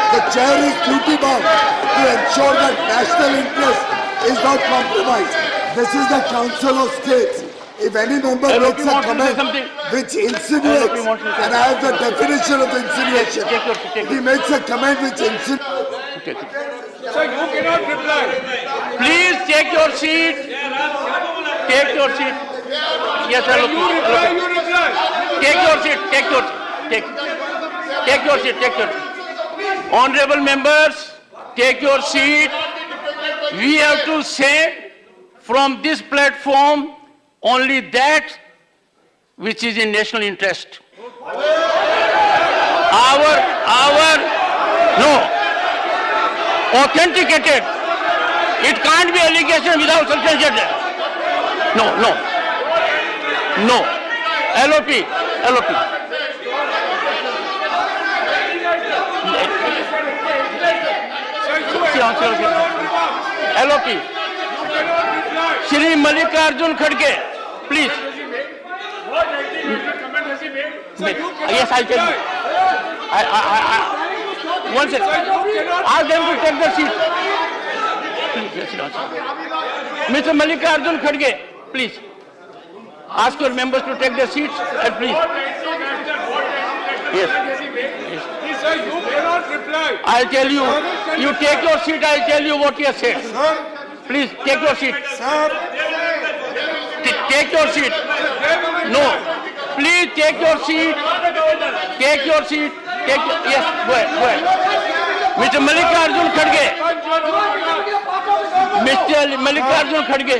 The chair is duty bound to ensure that national interest is not compromised. This is the Council of States. If any member makes a comment which insinuates, and I have the definition of insinuation, if he makes a comment which insinuates... Sir, you cannot reply. Please take your seat. Take your seat. Yes, LOP. You reply. Take your seat. Take your seat. Honorable members, take your seat. We have to say from this platform only that which is in national interest. Authenticated. It can't be allegation without substantiated. No. LOP. LOP. Shri Mallikarjun Kharge, please. What anti-neutral comment has he made? Sir, you cannot Yes, I'll tell you. One second. Ask them to take the seat. Please, yes, sit down. Mr. Mallikarjun Kharge, please. Ask your members to take their seats and please. What anti-national, what anti-national Yes. comment has he made? He said you cannot reply. I'll tell you. You take your seat, I'll tell you what he has said. Sir, Please, take your seat. sir, Take your seat. No. Please take your seat. Take your seat. Yes, go ahead, go ahead. Mr. Mallikarjun Kharge. Mr. Mallikarjun Kharge.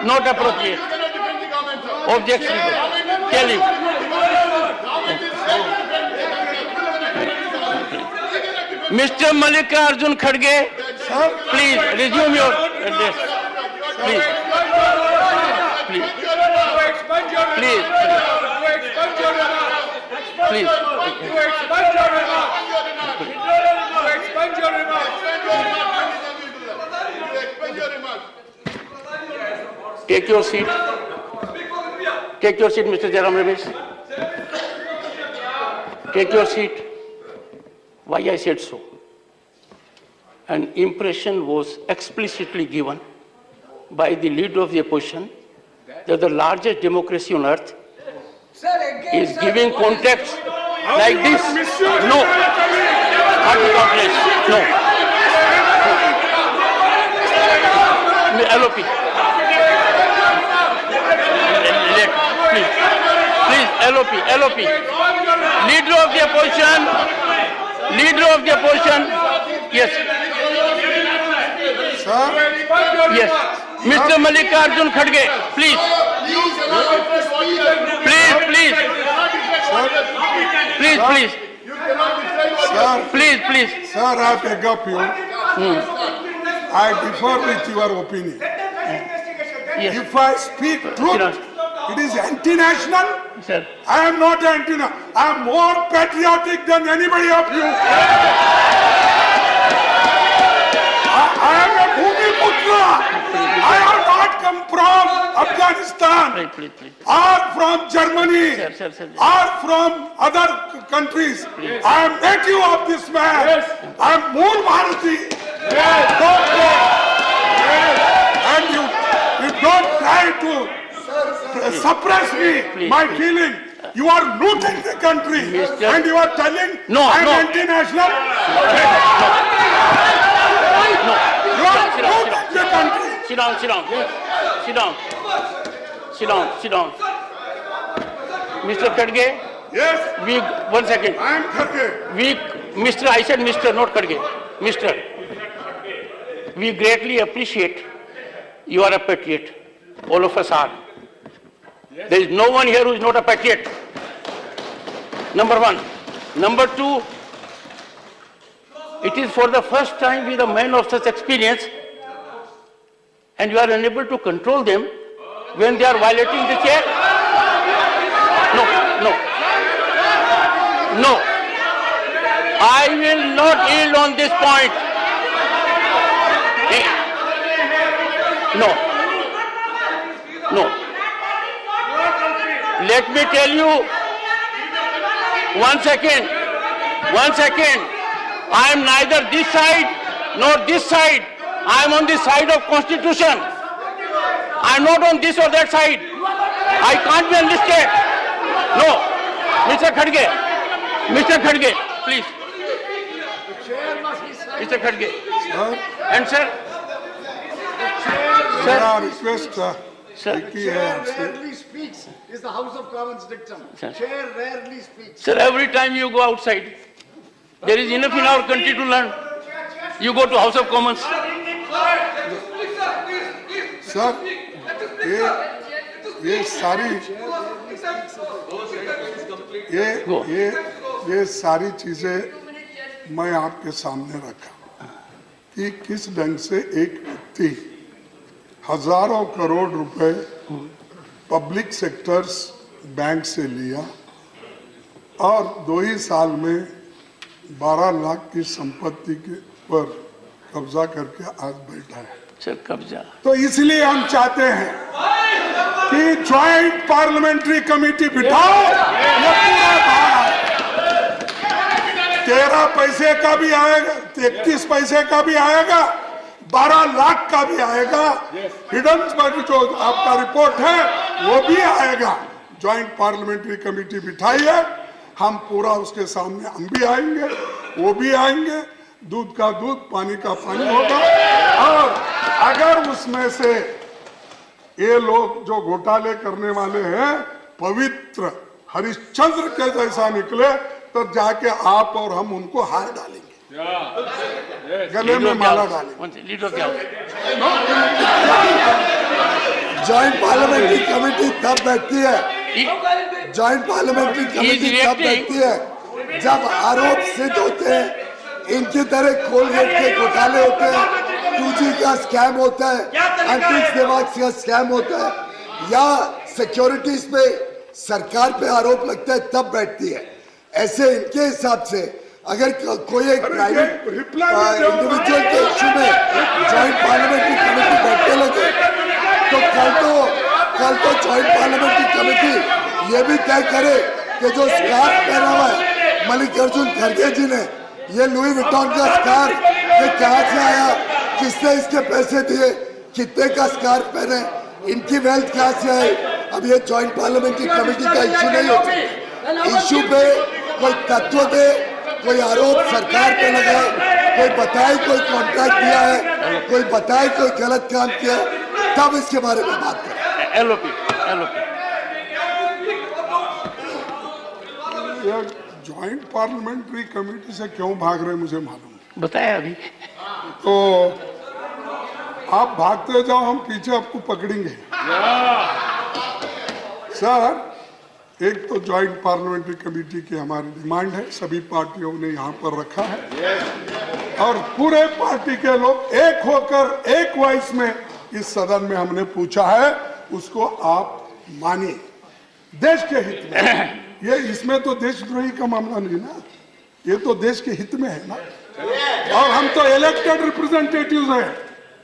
Not appropriate. Objection. Tell him. Mr. Mallikarjun Kharge, please resume your address. Please. Please. You expunge your Please. remarks. You expunge your remarks. Please. You expunge your remarks. You expunge your remarks. Take your seat. Take your seat, Mr. Jairam Ramesh. Take your seat. Why I said so? An impression was explicitly given by the leader of the opposition that the largest democracy on earth is giving context like this. No. Not the complex. No. LOP. Please, LOP. Leader of the opposition. Yes. sir, Yes. Mr. Mallikarjun Kharge, please. Please. sir, I beg of you. I differ with your opinion. Yes. If I speak truth, it is anti-national. Sir. I am not anti-national. I am more patriotic than anybody of you. I am a Bhumiputra. I have not come from Afghanistan Please. or from Germany Sir. or from other countries. I am native of this man. I am Moor Bharati. Don't play. And you don't try to suppress me, my feeling. You are looting the country and you are telling No, I am no. anti-national. You are looting the country. Sit down. Mr. Kharge, Yes, one second. I am Kharge. Mr. I said Mr. not Kharge. Mr. We greatly appreciate you are a patriot. All of us are. There is no one here who is not a patriot. Number one. Number two, it is for the first time with a man of such experience and you are unable to control them when they are violating the chair. No. I will not yield on this point. No. Let me tell you, one second. I am neither this side nor this side. I am on the side of Constitution. I am not on this or that side. I can't be enlisted. No. Mr. Kharge, please. Mr. Kharge. And sir? मेरा request Sir. एक ही है आपसे. Rarely speaks is the House of Commons dictum. Sir. Chair rarely speaks. Sir, every time you go outside, there is enough in our country to learn. You go to House of Commons. Sir ये सारी ये सारी चीजें मैं आपके सामने रखा कि किस ढंग से एक व्यक्ति हजारों करोड़ रुपए पब्लिक सेक्टर्स बैंक से लिया और 2 ही साल में 12 लाख की संपत्ति के पर कब्जा करके आज बैठा है। सर कब्जा तो इसलिए हम चाहते हैं कि ज्वाइंट पार्लियामेंट्री कमेटी बिठाओ। ये पूरा भाग 13 पैसे का भी आएगा, 31 पैसे का भी आएगा, 12 लाख का भी आएगा, हिडन जो आपका रिपोर्ट है वो भी आएगा। ज्वाइंट पार्लियामेंट्री कमेटी बिठाई है, हम पूरा उसके सामने हम भी आएंगे, वो भी आएंगे, दूध का दूध पानी का पानी होगा। और अगर उसमें से ये लोग जो घोटाले करने वाले हैं पवित्र हरिश्चंद्र के जैसा निकले तो जाके आप और हम उनको हार डालेंगे, गले में माला डालेंगे। लीडर क्या जॉइंट पार्लियामेंट्री कमेटी तब बैठती है, जॉइंट पार्लियामेंट्री कमेटी तब बैठती है जब आरोप सिद्ध होते हैं, इनकी तरह कोलगेट के घोटाले होते हैं, 2G का स्कैम होता है, अंतरिक्ष दिमाग का स्कैम होता है, या सिक्योरिटीज पे सरकार पे आरोप लगता है, तब बैठती है। ऐसे इनके हिसाब से अगर कोई एक प्राइवेट इंडिविजुअल के इश्यू में जॉइंट पार्लियामेंट्री कमेटी बैठने लगे तो कल तो जॉइंट पार्लियामेंट्री कमेटी ये भी तय करे कि जो स्कार्फ पहना हुआ है मल्लिकार्जुन खड़गे जी ने, ये लुई विटॉन का स्कार्फ ये कहाँ से आया, किसने इसके पैसे दिए, कितने का स्कार्फ पहने, इनकी वेल्थ कहाँ से आई। अब ये जॉइंट पार्लियामेंट्री कमेटी का इश्यू नहीं होता। इश्यू पे कोई तत्व दे, कोई आरोप सरकार पे लगाए, कोई बताए कोई कॉन्ट्रैक्ट दिया है, कोई बताए कोई गलत काम किया है, तब इसके बारे में बात करें। एलओपी ज्वाइंट पार्लियामेंट्री कमेटी से क्यों भाग रहे मुझे मालूम नहीं। बताया अभी। तो आप भागते जाओ, हम पीछे आपको पकड़ेंगे। सर, एक तो ज्वाइंट पार्लियामेंट्री कमेटी की हमारी डिमांड है, सभी पार्टियों ने यहाँ पर रखा है और पूरे पार्टी के लोग एक होकर एक वॉइस में इस सदन में हमने पूछा है, उसको आप मानिए देश के हित में। ये इसमें तो देशद्रोही का मामला नहीं ना, ये तो देश के हित में है ना। और हम तो इलेक्टेड रिप्रेजेंटेटिव्स हैं,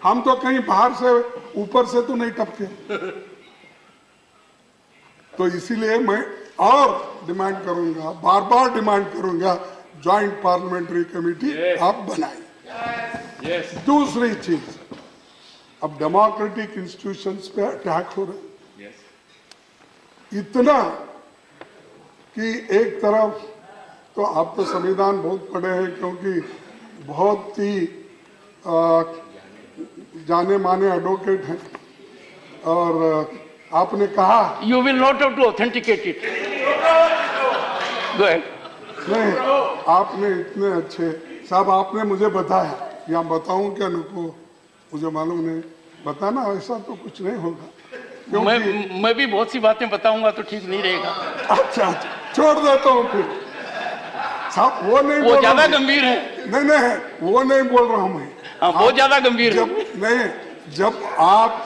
हम तो कहीं बाहर से ऊपर से तो नहीं टपके। तो इसीलिए मैं और डिमांड करूंगा, बार बार डिमांड करूंगा, ज्वाइंट पार्लियामेंट्री कमेटी आप बनाएं। दूसरी चीज, अब डेमोक्रेटिक इंस्टीट्यूशंस पे अटैक हो रहे हैं, इतना कि एक तरफ तो आप तो संविधान बहुत पढ़े हैं क्योंकि बहुत ही जाने माने एडवोकेट हैं, और आपने कहा you will not have to authenticate it. Go ahead. नहीं, आपने इतने अच्छे साहब आपने मुझे बताया, या बताऊं क्या नको मुझे मालूम नहीं, बताना ऐसा तो कुछ नहीं होगा। मैं भी बहुत सी बातें बताऊंगा तो ठीक नहीं रहेगा। अच्छा, छोड़ देता हूँ फिर साहब, वो नहीं, वो ज्यादा गंभीर है। नहीं, वो नहीं बोल रहा हूँ मैं। हाँ, बहुत ज्यादा गंभीर है। नहीं, जब आप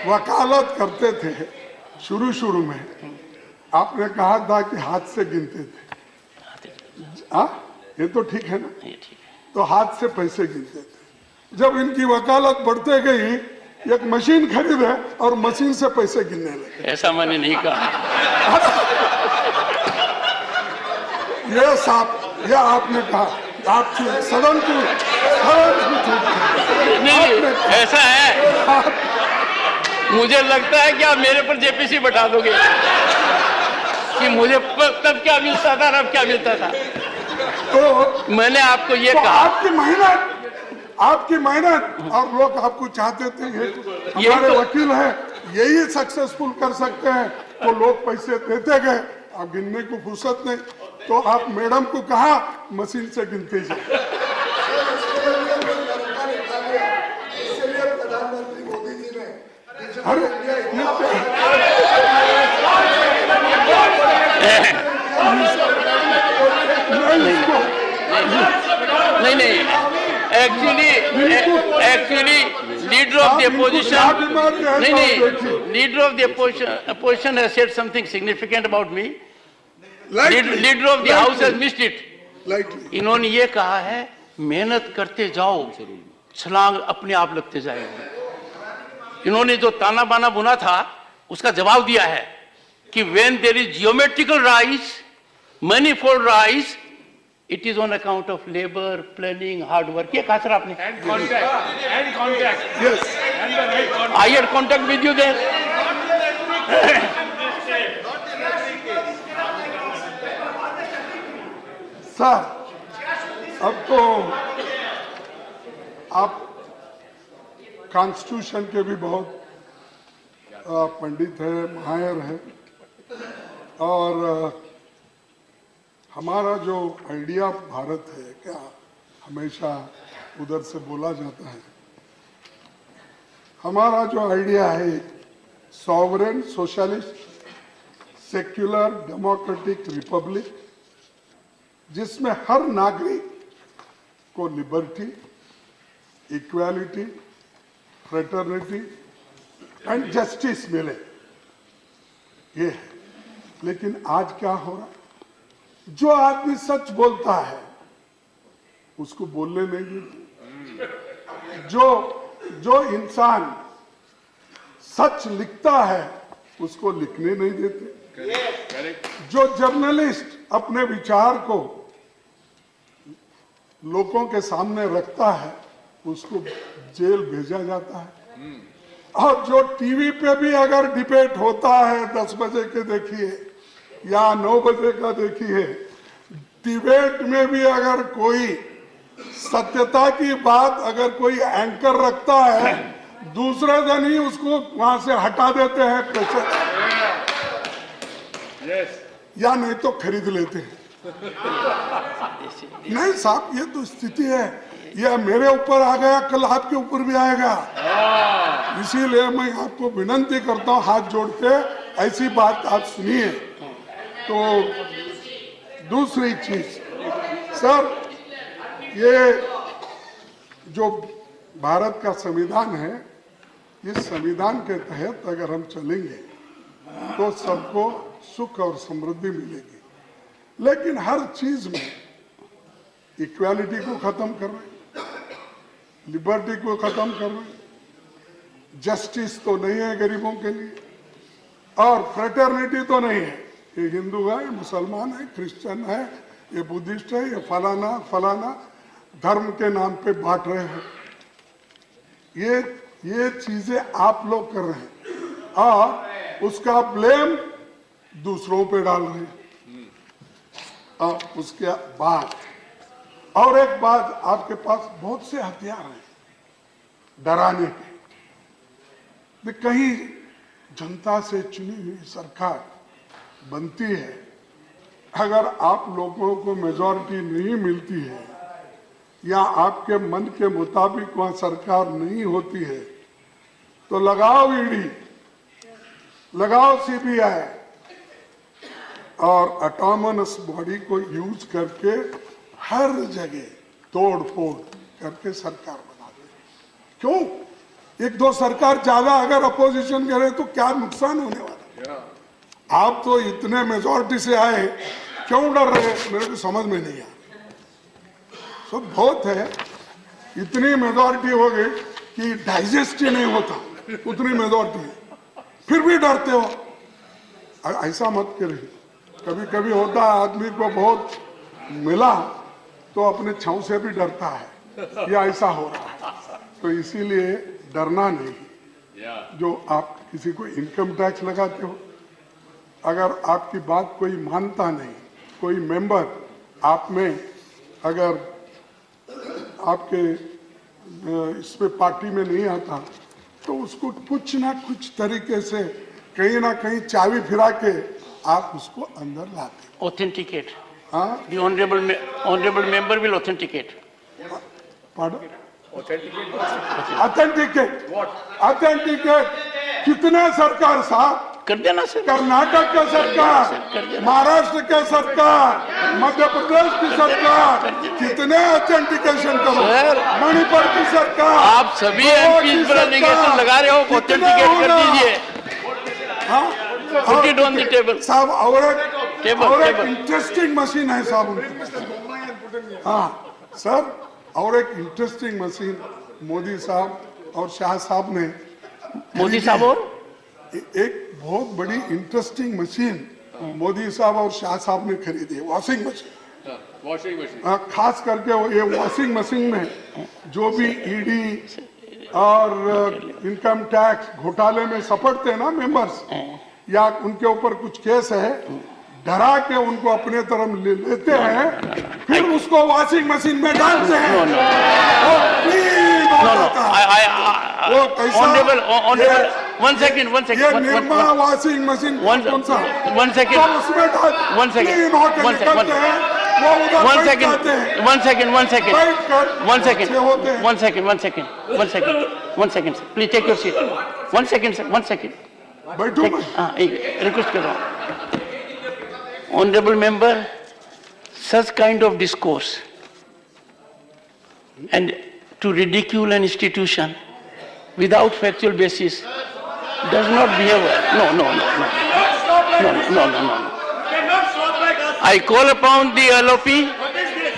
वकालत करते थे शुरू में, आपने कहा था कि हाथ से गिनते थे। हाँ, ये तो ठीक है ना, तो हाथ से पैसे गिनते थे। जब इनकी वकालत बढ़ते गई, एक मशीन खरीदे और मशीन से पैसे गिनने लगे। ऐसा मैंने नहीं कहा। ये साहब, ये आपने कहा, आप सदन को नहीं, ऐसा है। मुझे लगता है कि आप मेरे पर जेपीसी बैठा दोगे कि मुझे तब क्या मिलता था और अब क्या मिलता था। तो मैंने आपको ये तो कहा, आपकी मेहनत और लोग आपको चाहते थे, हमारे तो, वकील हैं, यही सक्सेसफुल कर सकते हैं, तो लोग पैसे देते गए, आप गिनने को फुर्सत नहीं, तो आप मैडम को कहा मशीन से गिनते जाए। प्रधानमंत्री मोदी जी ने अरे नहीं, actually leader of the opposition, नहीं, leader of the opposition has said something significant about me. Leader of the house has missed it. lightly. इन्होंने ये कहा है मेहनत करते जाओ, छलांग अपने आप लगते जाएगी। इन्होंने जो ताना बाना बुना था उसका जवाब दिया है कि when there is geometrical rise, manifold rise, it is on account of labor, planning, hard work. ये कहा सर आपने? And contact. Yes. And the right contact. I had contact with you there. Sir, अब तो आप constitution के भी बहुत पंडित है, माहिर है, और हमारा जो आइडिया भारत है क्या हमेशा उधर से बोला जाता है। हमारा जो आइडिया है sovereign socialist secular democratic Republic, जिसमें हर नागरिक को liberty, equality, fraternity and justice मिले, ये है। लेकिन आज क्या हो रहा, जो आदमी सच बोलता है उसको बोलने नहीं देते, जो इंसान सच लिखता है उसको लिखने नहीं देते, जो जर्नलिस्ट अपने विचार को लोगों के सामने रखता है उसको जेल भेजा जाता है, और जो टीवी पे भी अगर डिबेट होता है 10 बजे के देखिए या 9 बजे का देखिए, डिबेट में भी अगर कोई सत्यता की बात अगर कोई एंकर रखता है, दूसरे दिन ही उसको वहां से हटा देते हैं प्रेशर, या नहीं तो खरीद लेते हैं। नहीं साहब, ये तो स्थिति है, यह मेरे ऊपर आ गया, कल आपके ऊपर भी आएगा। इसीलिए मैं आपको विनती करता हूं हाथ जोड़ के, ऐसी बात आप सुनिए। तो दूसरी चीज सर, ये जो भारत का संविधान है, इस संविधान के तहत अगर हम चलेंगे तो सबको सुख और समृद्धि मिलेगी, लेकिन हर चीज में इक्वालिटी को खत्म कर रहे, लिबर्टी को खत्म कर रहे, जस्टिस तो नहीं है गरीबों के लिए, और फ्रेटर्निटी तो नहीं है। ये हिंदू है, ये मुसलमान है, क्रिश्चियन है, ये बुद्धिस्ट है, ये फलाना फलाना धर्म के नाम पे बांट रहे हैं। ये चीजें आप लोग कर रहे हैं और उसका ब्लेम दूसरों पे डाल रहे हैं। और उसके बाद और एक बात, आपके पास बहुत से हथियार हैं डराने के। कहीं जनता से चुनी हुई सरकार बनती है, अगर आप लोगों को मेजॉरिटी नहीं मिलती है या आपके मन के मुताबिक वहां सरकार नहीं होती है, तो लगाओ ईडी, लगाओ सीबीआई और ऑटोनमस बॉडी को यूज करके हर जगह तोड़ फोड़ करके सरकार बना दे। क्यों? एक दो सरकार ज्यादा अगर अपोजिशन करे तो क्या नुकसान होने वाला? आप तो इतने मेजॉरिटी से आए, क्यों डर रहे? मेरे को समझ में नहीं आया। सब बहुत है, इतनी मेजॉरिटी हो गई कि डाइजेस्ट ही नहीं होता, उतनी मेजॉरिटी है, फिर भी डरते हो। ऐसा मत करिए। कभी कभी होता है आदमी को बहुत मिला तो अपने छांव से भी डरता है, या ऐसा हो रहा है। तो इसीलिए डरना नहीं। जो आप किसी को इनकम टैक्स लगाते हो, अगर आपकी बात कोई मानता नहीं, कोई मेंबर आप में अगर आपके इसमें पार्टी में नहीं आता, तो उसको कुछ ना कुछ तरीके से कहीं ना कहीं चाबी फिरा के आप उसको अंदर लाते। Authenticate. हाँ, The honorable member will authenticate. pardon? Authenticate. Authenticate कितने सरकार साहब? कर देना सर। कर्नाटक का सरकार, महाराष्ट्र का सरकार, मध्य प्रदेश की सरकार, कितने ऑथेंटिकेशन करो? सर, मणिपुर की सरकार, आप सभी गोवा की एमपी पर सरकार, एलिगेशन लगा रहे हो, कितने ऑथेंटिकेट कर होना? दीजिए। हाँ, Put it on the table. साहब, और टेबल और एक टेबल इंटरेस्टिंग मशीन है साहब उनकी। हाँ सर, और एक इंटरेस्टिंग मशीन मोदी साहब और शाह साहब ने मोदी साहब और एक बहुत बड़ी इंटरेस्टिंग मशीन मोदी साहब और शाह साहब ने खरीदी है, वॉशिंग मशीन। Washing machine. खास करके वो ये वॉशिंग मशीन में जो भी ईडी और इनकम टैक्स घोटाले में सपटते हैं ना मेंबर्स, या उनके ऊपर कुछ केस है, डरा के उनको अपने तरफ लेते हैं, फिर उसको वॉशिंग मशीन में डालते हैं। वो clean हो जाता है। वो कैसा? ऑनरेबल ऑनरेबल वन सेकंड ये निर्मा वॉशिंग मशीन कौन सा? वन तो सेकंड उसमें डाल One second. clean होके One second. निकलते हैं, वो उधर वन बैठ सेकंड जाते हैं। वन सेकंड वन सेकंड बैठकर वन सेकंड अच्छे होते हैं। One second one second one second one second please take your seat one second one second बैठो मैं। हाँ एक रिक्वेस्ट कर रहा हूँ honourable member such kind of discourse and to ridicule an institution without factual basis does not behave no no no no no no no no I call upon the LOP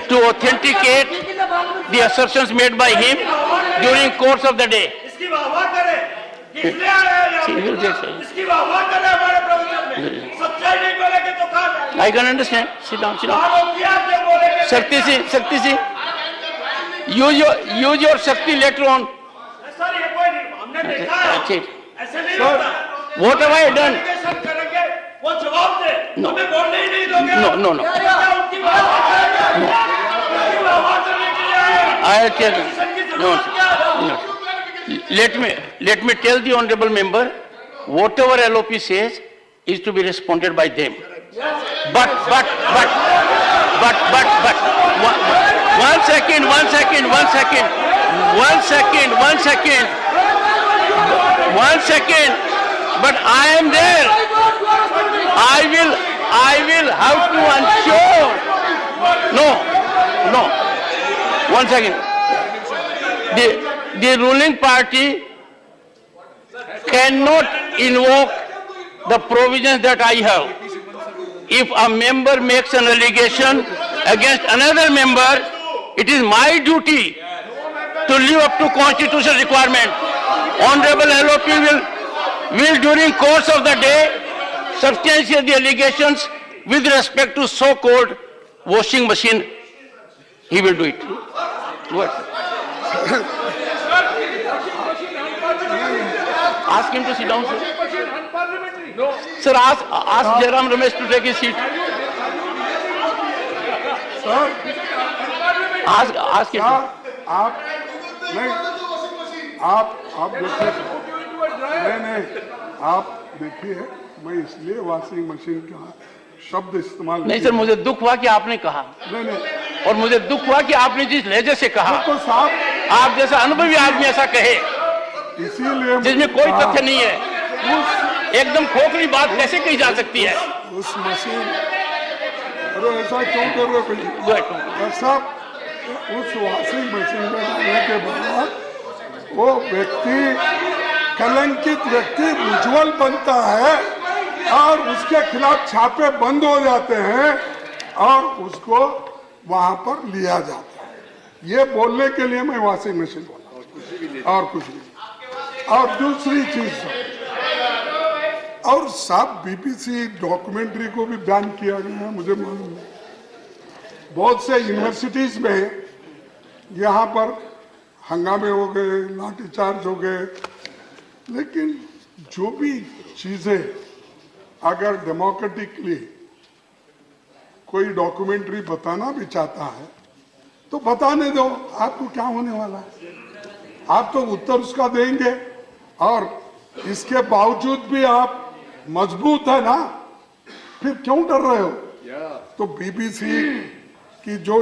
to authenticate the assertions made by him during course of the day. इसकी वाहवाह करे, किसने आया है यहाँ पे? इसकी वाहवाह करे हमारे प्रवचन में। सच्चाई नहीं बोलेंगे तो कहाँ जाएंगे? I can understand. Sit down, sit down. कहाँ किया आपने बोलेंगे? Shakti Singh, use your Shakti later on. Sir ये कोई नहीं, हमने देखा है। ठीक. ऐसे नहीं होता। What have I done? Allegation करेंगे, वो जवाब दे। No. हमें बोलने ही नहीं दोगे। No, no, no. क्या उनकी वाहवाह करेंगे? उनकी वाहवाह करने के लिए आए हैं। I tell Allegation की no, जरूरत क्या है? no. Let me tell the honorable member, whatever LOP says is to be responded by them. But, one second. But I am there. I will have to ensure. No. 1 second. The ruling party cannot invoke the provisions that I have. If a member makes an allegation against another member, it is my duty to live up to constitutional requirement. Honorable LOP will during course of the day substantiate the allegations with respect to so-called washing machine. He will do it. Go ahead. Ask him to sit down, sir. No. Sir, ask Jairam Ramesh to take his seat. Sir Ask him. क्या आप नहीं आप देखिए नहीं आप देखिए, मैं इसलिए वॉशिंग मशीन का शब्द इस्तेमाल नहीं सर, मुझे दुख हुआ कि आपने कहा, नहीं और मुझे दुख हुआ कि आपने जिस लहजे से कहा, तो साहब आप जैसा अनुभवी आदमी ऐसा कहे इसीलिए जिसमें कोई तथ्य नहीं है, एकदम खोखली बात कैसे कही जा सकती है? उस मशीन, अरे ऐसा क्यों कर रहे हो भाई? साहब उस वॉशिंग मशीन में डालने के बाद वो व्यक्ति, कलंकित व्यक्ति उज्जवल बनता है और उसके खिलाफ छापे बंद हो जाते हैं और उसको वहां पर लिया जाता है। ये बोलने के लिए मैं वॉशिंग मशीन बोला और कुछ नहीं। और दूसरी चीज, और साहब बीबीसी डॉक्यूमेंट्री को भी बैन किया गया है, मुझे मालूम है। बहुत से यूनिवर्सिटीज में यहाँ पर हंगामे हो गए, लाठीचार्ज हो गए, लेकिन जो भी चीजें अगर डेमोक्रेटिकली कोई डॉक्यूमेंट्री बताना भी चाहता है तो बताने दो, आपको क्या होने वाला है? आप तो उत्तर उसका देंगे, और इसके बावजूद भी आप मजबूत है ना, फिर क्यों डर रहे हो? तो बीबीसी की जो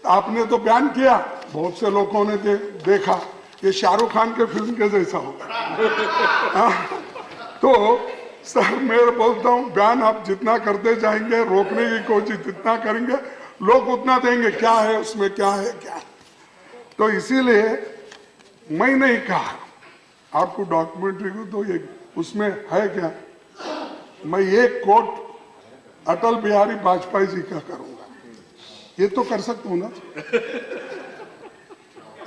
आपने तो बयान किया, बहुत से लोगों ने देखा ये शाहरुख खान के फिल्म के जैसा होगा। तो सर मैं बोलता हूँ, बयान आप जितना करते जाएंगे, रोकने की कोशिश जितना करेंगे, लोग उतना देंगे क्या है उसमें, क्या है क्या है। तो इसीलिए मैं नहीं कहा आपको डॉक्यूमेंट्री को, तो ये उसमें है क्या, मैं एक कोट अटल बिहारी वाजपेयी जी का करूंगा। ये तो कर सकता हूं ना।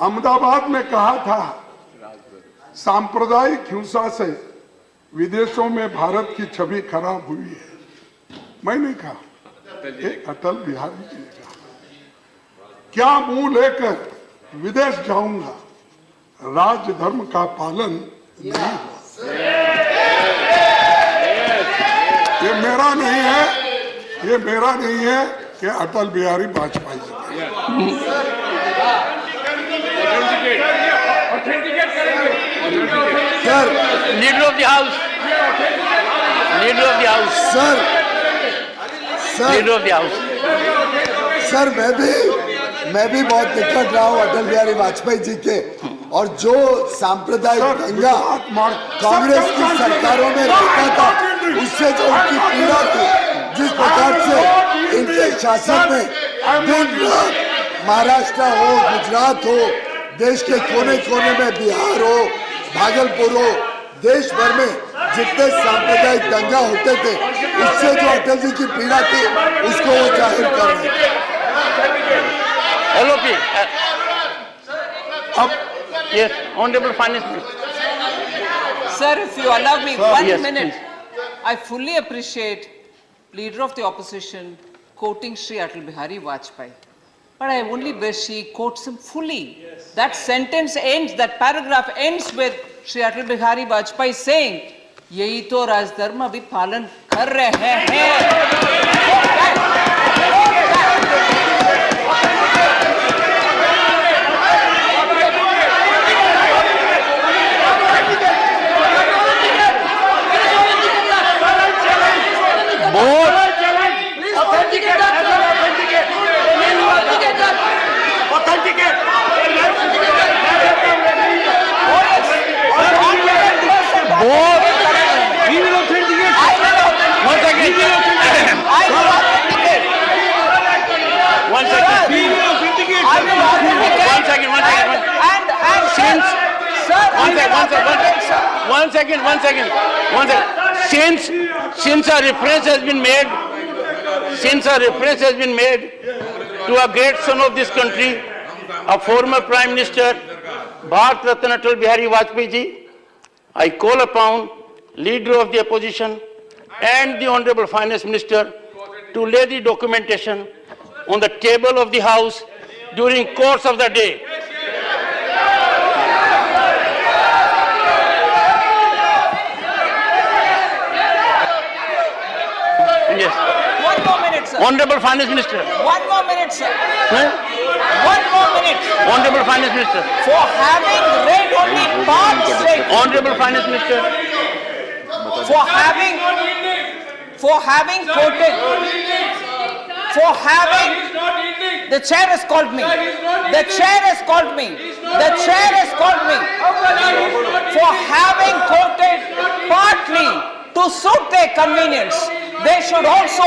अहमदाबाद में कहा था सांप्रदायिक हिंसा से विदेशों में भारत की छवि खराब हुई है। मैं नहीं कहा, ये अटल बिहारी जी ने कहा। क्या मुंह लेकर विदेश जाऊंगा, राज धर्म का पालन नहीं हुआ। ये मेरा नहीं है, ये मेरा नहीं है, कि Atal Bihari Vajpayee ji sir, leader of the house, leader of the house, sir, leader of the house. Sir मैं भी बहुत निकट रहा हूँ अटल बिहारी वाजपेयी जी के, और जो सांप्रदायिक दंगा कांग्रेस की सरकारों में रहता था, उससे जो उनकी पीड़ा थी, जिस प्रकार से इनके शासन में दिन रात महाराष्ट्र हो, गुजरात हो, देश के कोने कोने में बिहार हो, भागलपुर हो, देश भर में जितने सांप्रदायिक दंगा होते थे, उससे जो अटल जी की पीड़ा थी, उसको वो जाहिर कर रहे थे। LOP. Yes, Honorable Finance Minister. Sir, if you allow me 1 Yes, minute, please. I fully appreciate Leader of the Opposition quoting Sri Atal Bihari Vajpayee. But I only wish he quotes him fully. That sentence ends, that paragraph ends with Sri Atal Bihari Vajpayee saying, यही तो राजधर्म अभी पालन कर रहे हैं। One second. Since a reference has been made to a great son of this country, a former Prime Minister, Bharat Ratna Atal Bihari Vajpayee ji, I call upon Leader of the Opposition and the Honorable Finance Minister to lay the documentation on the table of the House during course of the day. Yes. 1 more minute, sir. Honorable Finance Minister. 1 more minute, sir. Huh? 1 more minute. Honorable Finance Minister. For having read only part straight. Honorable Finance Minister. For having quoted. For having. The chair has called me. The chair has called me. The chair has called me. For having quoted partly to suit their convenience. They should also,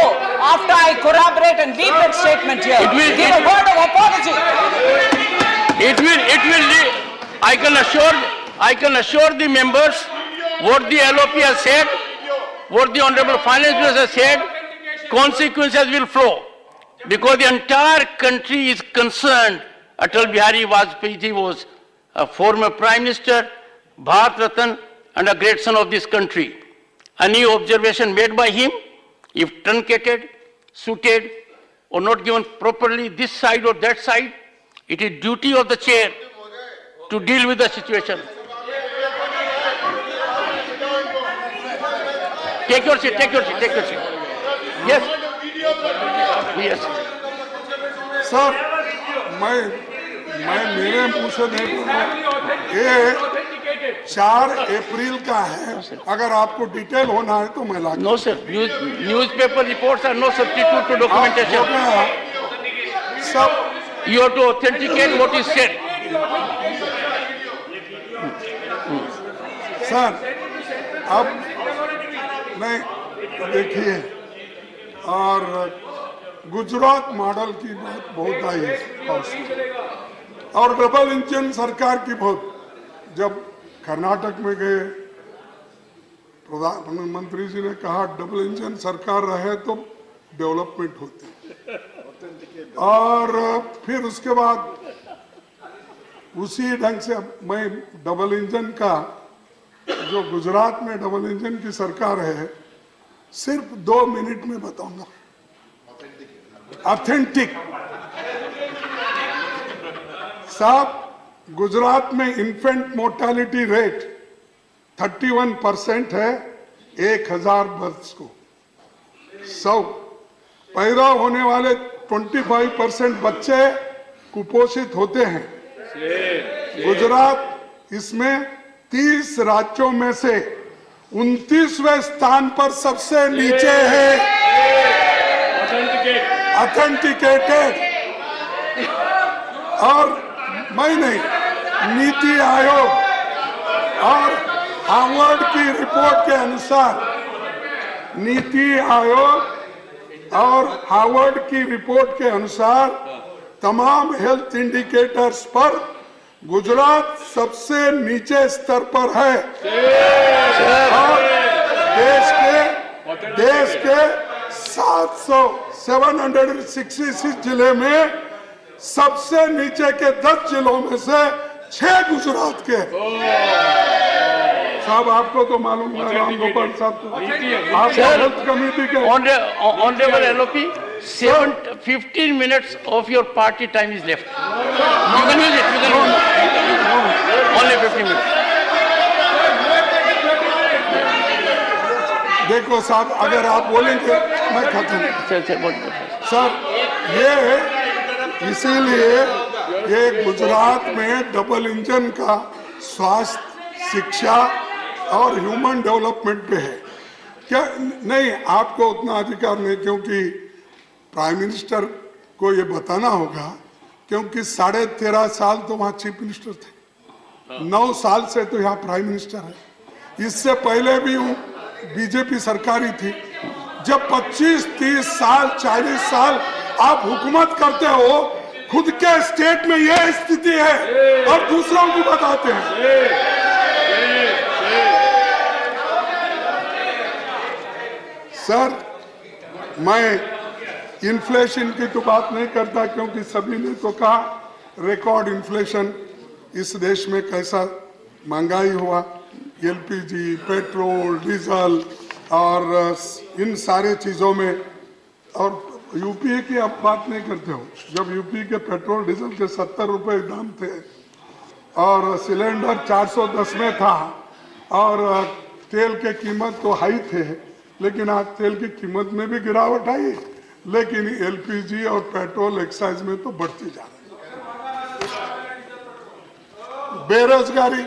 after I corroborate and read that statement here, give a word of apology. I can assure the members what the LOP has said, what the Honorable Finance Minister has said, consequences will flow. Because the entire country is concerned. Atal Bihari Vajpayee ji was a former Prime Minister, Bharat Ratna, and a great son of this country. Any observation made by him, if truncated, suited, or not given properly this side or that side, it is duty of the chair to deal with the situation. Take your seat. Yes. Yes. Sir, मैं मेरे मुंह से नहीं बोलूं, ये 4 अप्रैल का है। अगर आपको डिटेल होना है तो मैं ला। No sir, newspaper reports are no substitute to documentation. सब You have to authenticate what is said. Sir, अब नहीं देखिए, और गुजरात मॉडल की बात बहुत आई है, और डबल इंजन सरकार की बहुत। जब कर्नाटक में गए, प्रधानमंत्री जी ने कहा डबल इंजन सरकार रहे तो डेवलपमेंट होती है। और फिर उसके बाद उसी ढंग से मैं डबल इंजन का, जो गुजरात में डबल इंजन की सरकार है, सिर्फ 2 मिनट में बताऊंगा। ऑथेंटिक साहब, गुजरात में इन्फेंट मोर्टालिटी रेट 31% है 1000 बर्थ को। 100 पैदा होने वाले 25% बच्चे कुपोषित होते हैं। गुजरात इसमें 30 राज्यों में से 29वें स्थान पर सबसे नीचे है। ऑथेंटिकेटेड। और मैं नहीं, नीति आयोग और हार्वर्ड की रिपोर्ट के अनुसार, नीति आयोग और हार्वर्ड की रिपोर्ट के अनुसार तमाम हेल्थ इंडिकेटर्स पर गुजरात सबसे नीचे स्तर पर है। और देश के 766 जिले में सबसे नीचे के 10 जिलों में से 6 गुजरात के। साहब आपको तो मालूम है, राम गोपाल साहब को, आप हेल्थ कमेटी के। Honourable LOP, 15 minutes of your party time is left. You can use it. You can use it. Only 15 minutes. देखो साहब, अगर आप बोलेंगे मैं खत्म। सर, ये इसीलिए ये गुजरात में डबल इंजन का स्वास्थ्य, शिक्षा और ह्यूमन डेवलपमेंट पे है क्या? नहीं, आपको उतना अधिकार नहीं, क्योंकि प्राइम मिनिस्टर को ये बताना होगा, क्योंकि 13.5 साल तो वहां चीफ मिनिस्टर थे, 9 साल से तो यहाँ प्राइम मिनिस्टर है। इससे पहले भी बीजेपी सरकारी थी। जब 25, 30 साल, 40 साल आप हुकूमत करते हो, खुद के स्टेट में यह स्थिति है और दूसरों को बताते हैं। सर, मैं इन्फ्लेशन की तो बात नहीं करता, क्योंकि सभी ने तो कहा रिकॉर्ड इन्फ्लेशन इस देश में कैसा महंगाई हुआ, एलपीजी, पेट्रोल, डीजल और इन सारे चीजों में। और यूपी की आप बात नहीं करते हो, जब यूपी के पेट्रोल डीजल के 70 रुपए दाम थे और सिलेंडर 410 में था और तेल के कीमत तो हाई थे, लेकिन आज तेल की कीमत में भी गिरावट आई, लेकिन एलपीजी और पेट्रोल एक्साइज में तो बढ़ती जा रही है। बेरोजगारी,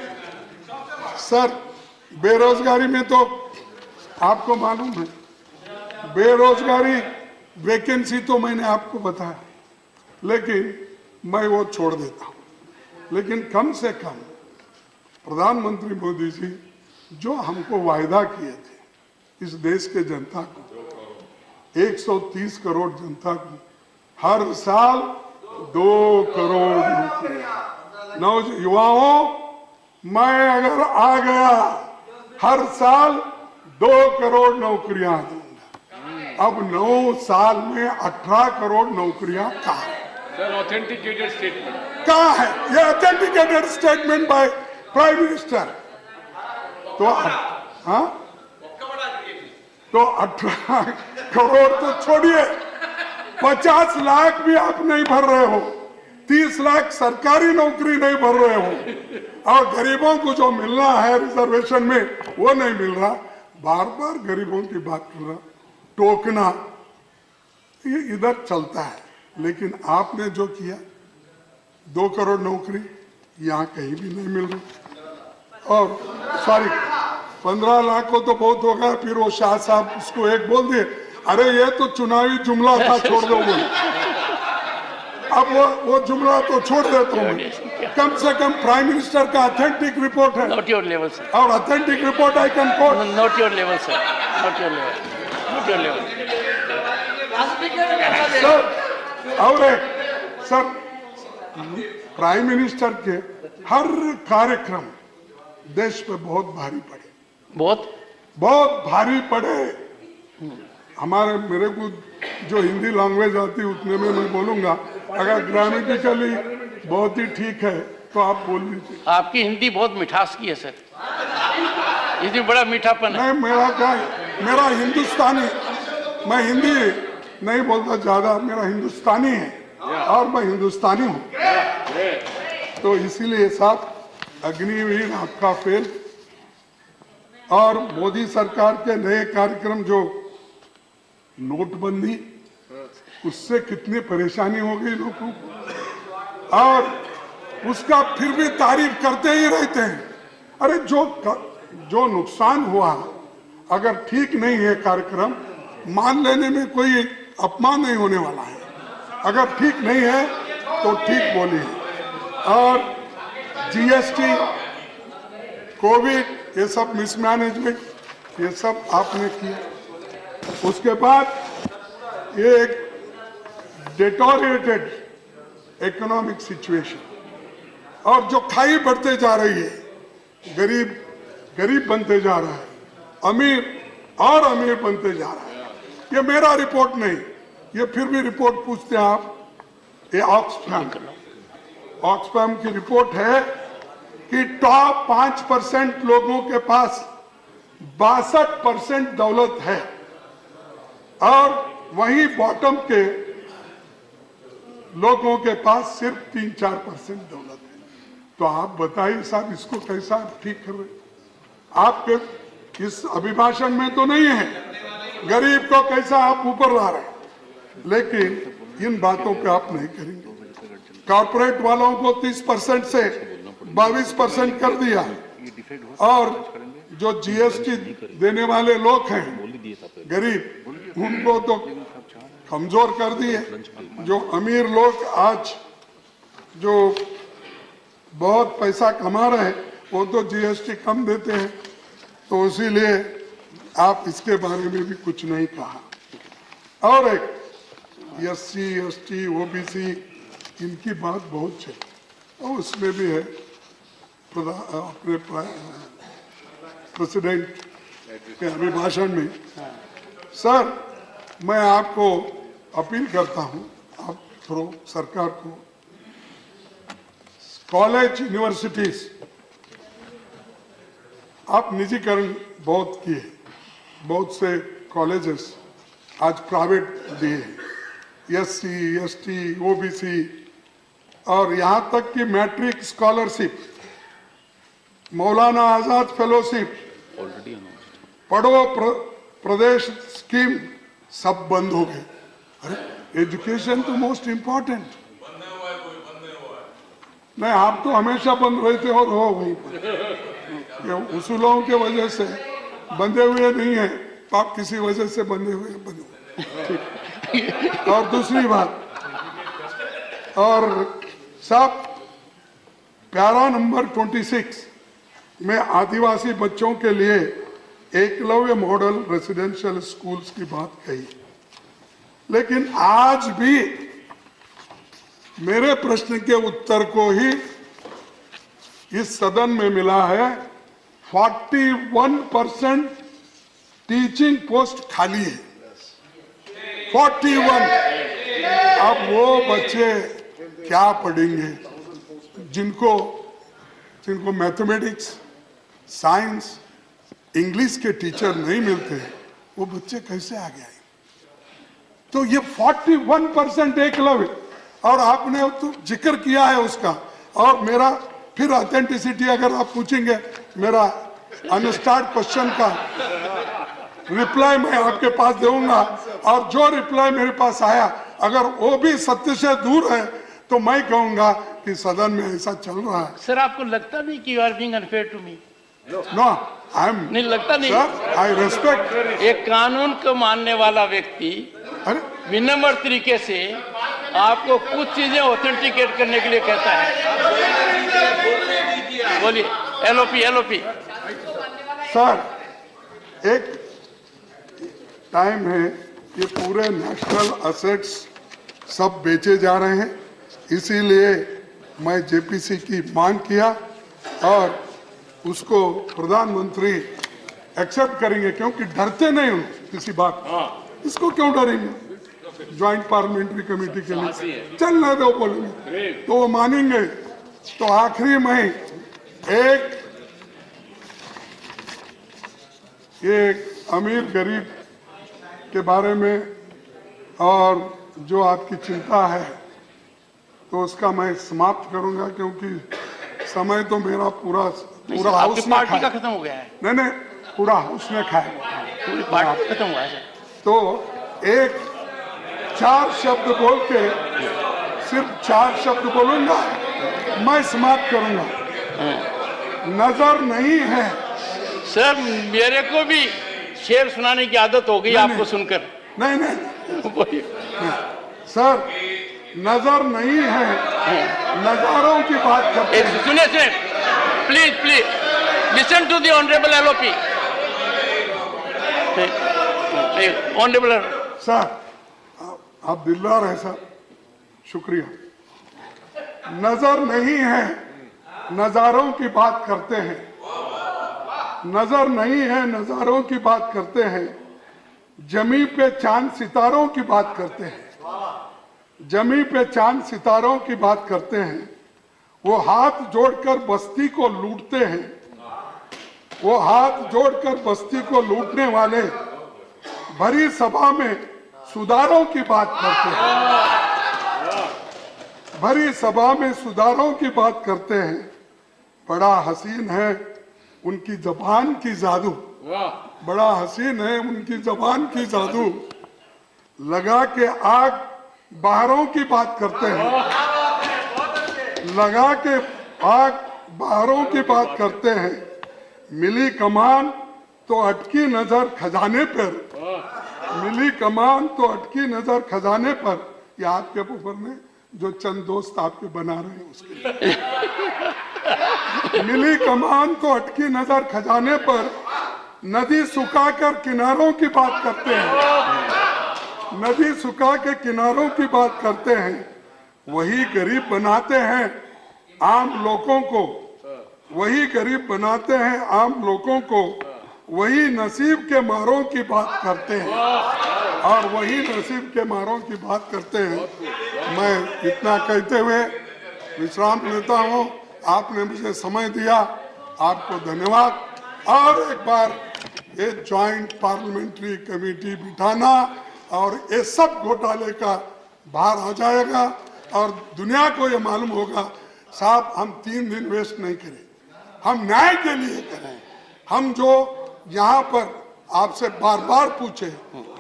सर, बेरोजगारी में तो आपको मालूम है, बेरोजगारी वैकेंसी तो मैंने आपको बताया, लेकिन मैं वो छोड़ देता हूं। लेकिन कम से कम प्रधानमंत्री मोदी जी जो हमको वायदा किए थे इस देश के जनता को, 130 करोड़ जनता को हर साल 2 करोड़ नौकरियां, युवाओं, मैं अगर आ गया हर साल 2 करोड़ नौकरियां दूंगा। अब 9 साल में 18 करोड़ नौकरियां कहाँ है? Sir, authenticated statement. कहाँ है ये authenticated statement by prime minister? तो हाँ, तो 18 करोड़ तो छोड़िए, 50 लाख भी आप नहीं भर रहे हो, 30 लाख सरकारी नौकरी नहीं भर रहे हो, और गरीबों को जो मिलना है रिजर्वेशन में वो नहीं मिल रहा। बार बार गरीबों की बात कर रहा, टोकना, ये इधर चलता है। लेकिन आपने जो किया, 2 करोड़ नौकरी यहाँ कहीं भी नहीं मिल रही। और सॉरी, 15 लाख को तो बहुत हो गया। फिर वो शाह साहब उसको एक बोल दिए, अरे ये तो चुनावी जुमला था, छोड़ दो बोले। अब वो जुमला तो छोड़ देता हूँ। कम से कम प्राइम मिनिस्टर का ऑथेंटिक रिपोर्ट है। Not your level, sir. और authentic report I can coat. Not your level, sir. Not your level. Not your level. Sir, और सर, प्राइम मिनिस्टर के हर कार्यक्रम देश पे बहुत भारी पड़े, बहुत बहुत भारी पड़े। हमारे मेरे को जो हिंदी लैंग्वेज आती है उतने में मैं बोलूंगा। अगर ग्रामेटिकली बहुत ही ठीक है तो आप बोल लीजिए। आपकी हिंदी बहुत मिठास की है सर, इसमें बड़ा मीठापन है। नहीं, मेरा क्या है, मेरा हिंदुस्तानी, मैं हिंदी नहीं बोलता ज्यादा, मेरा हिंदुस्तानी है और मैं हिंदुस्तानी हूँ, तो इसीलिए साहब अग्निवीर आपका फेल। और मोदी सरकार के नए कार्यक्रम जो नोटबंदी, उससे कितनी परेशानी हो गई लोगों को, और उसका फिर भी तारीफ करते ही रहते हैं। अरे जो नुकसान हुआ, अगर ठीक नहीं है कार्यक्रम, मान लेने में कोई अपमान नहीं होने वाला है। अगर ठीक नहीं है तो ठीक बोलिए। और जीएसटी, कोविड, ये सब मिसमैनेजमेंट, ये सब आपने किया। उसके बाद ये एक डिटोरिएटेड इकोनॉमिक सिचुएशन, और जो खाई बढ़ते जा रही है, गरीब गरीब बनते जा रहा है, अमीर और अमीर बनते जा रहा है। ये मेरा रिपोर्ट नहीं, ये फिर भी रिपोर्ट पूछते हैं आप, ये ऑक्सफैम की रिपोर्ट है कि टॉप 5% लोगों के पास 62% दौलत है, और वहीं बॉटम के लोगों के पास सिर्फ 3-4% दौलत है। तो आप बताइए साहब, इसको कैसा ठीक कर रहे? आपके इस अभिभाषण में तो नहीं है, गरीब को कैसा आप ऊपर ला रहे हैं, लेकिन इन बातों पे आप नहीं करेंगे। कॉर्पोरेट वालों को 30% से 22% कर दिया, और जो जीएसटी देने वाले लोग हैं गरीब, उनको तो कमजोर कर दिए। जो अमीर लोग आज जो बहुत पैसा कमा रहे हैं, वो तो जीएसटी कम देते हैं, तो इसीलिए आप इसके बारे में भी कुछ नहीं कहा। और एक एससी, एसटी, ओबीसी, इनकी बात बहुत चली, और उसमें भी है अपने प्रेसिडेंट के अभिभाषण में। सर, मैं आपको अपील करता हूं, आप थ्रू सरकार को, कॉलेज, यूनिवर्सिटीज, आप निजीकरण बहुत किए, बहुत से कॉलेजेस आज प्राइवेट दिए, एससी, एसटी, ओबीसी, और यहां तक कि matric scholarship, Maulana Azad fellowship, पढ़ो प्रदेश स्कीम, सब बंद हो गए। अरे एजुकेशन तो मोस्ट इंपॉर्टेंट नहीं, आप तो हमेशा बंद रहते और हो वहीं पर, उसूलों के वजह से बंधे हुए नहीं है, तो आप किसी वजह से बंधे हुए बने। और दूसरी बात, और सब पैरा नंबर 26 में आदिवासी बच्चों के लिए एकलव्य मॉडल रेसिडेंशियल स्कूल्स की बात कही, लेकिन आज भी मेरे प्रश्न के उत्तर को ही इस सदन में मिला है 41% टीचिंग पोस्ट खाली है, 41। अब वो बच्चे क्या पढ़ेंगे जिनको मैथमेटिक्स, साइंस, इंग्लिश के टीचर नहीं मिलते, वो बच्चे कैसे आगे आए? तो ये 41% एकलव्य, और आपने तो जिक्र किया है उसका, और मेरा फिर ऑथेंटिसिटी अगर आप पूछेंगे, मेरा अनस्टार्ट क्वेश्चन का रिप्लाई मैं आपके पास दूंगा, और जो रिप्लाई मेरे पास आया अगर वो भी सत्य से दूर है तो मैं कहूंगा कि सदन में ऐसा चल रहा है। सर, आपको लगता नहीं कि you are being unfair to me? No, I am नहीं लगता नहीं? Sir, I respect. एक कानून को मानने वाला व्यक्ति विनम्र तरीके से आपको कुछ चीजें ऑथेंटिकेट करने के लिए कहता है। बोलिए, एलओपी। सर, एक टाइम है, ये पूरे नेशनल असेट्स सब बेचे जा रहे हैं, इसीलिए मैं जेपीसी की मांग किया, और उसको प्रधानमंत्री एक्सेप्ट करेंगे, क्योंकि डरते नहीं हूं किसी बात, इसको क्यों डरेंगे? ज्वाइंट पार्लियामेंट्री कमेटी के लिए, चलने दो बोलेंगे तो वो मानेंगे। तो आखिरी में एक अमीर गरीब के बारे में और जो आपकी चिंता है तो उसका मैं समाप्त करूंगा, क्योंकि समय तो मेरा पूरा हाउस ने पार्टी का खाया। खत्म हो गया है, नहीं, पूरा हाउस ने खाया। पूरी पार्टी खत्म हुआ है। तो एक 4 शब्द बोल के, सिर्फ 4 शब्द बोलूंगा, मैं समाप्त करूंगा। नजर नहीं है। सर मेरे को भी शेर सुनाने की आदत हो गई आपको सुनकर। नहीं, सर नजर नहीं है, नजारों की बात करते हैं। सुनिए, please listen to the honourable LOP. Honourable sir आप दिलदार हैं सर, शुक्रिया। नजर नहीं है, नजारों की बात करते हैं। नजर नहीं है, नजारों की बात करते हैं। जमी पे चांद सितारों की बात करते हैं। जमी पे चांद सितारों की बात करते हैं। वो हाथ जोड़कर बस्ती को लूटते हैं। वो हाथ जोड़कर बस्ती को लूटने वाले भरी सभा में सुधारों की बात करते हैं। भरी सभा में सुधारों की बात करते हैं। बड़ा हसीन है उनकी जबान की जादू, बड़ा हसीन है उनकी जबान की जादू। लगा के आग बाहरों की बात करते हैं। लगा के आग बाहरों की बात करते हैं। मिली कमान तो अटकी नजर खजाने पर। मिली कमान तो अटकी नजर खजाने पर। ये आपके ऊपर में जो चंद दोस्त आपके बना रहे हैं उसके। मिली कमान तो अटकी नजर खजाने पर। नदी सुखाकर किनारों की बात करते हैं। नदी सुखा के किनारों की बात करते हैं। वही गरीब बनाते हैं आम लोगों को। वही गरीब बनाते हैं आम लोगों को। वही नसीब के मारों की बात करते हैं। और वही नसीब के मारों की बात करते हैं। मैं इतना कहते हुए विश्राम लेता हूं। आपने मुझे समय दिया, आपको धन्यवाद। और एक बार ये ज्वाइंट पार्लियामेंट्री कमेटी बिठाना और ये सब घोटाले का बाहर आ जाएगा और दुनिया को ये मालूम होगा। साहब हम 3 दिन वेस्ट नहीं करें, हम न्याय के लिए करें। हम जो यहाँ पर आपसे बार बार पूछे,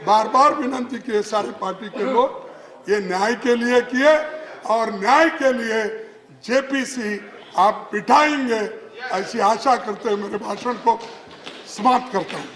बार बार विनंती किए सारे पार्टी के लोग, ये न्याय के लिए किए और न्याय के लिए जेपीसी आप बिठाएंगे ऐसी आशा करते हुए मेरे भाषण को समाप्त करता हूँ।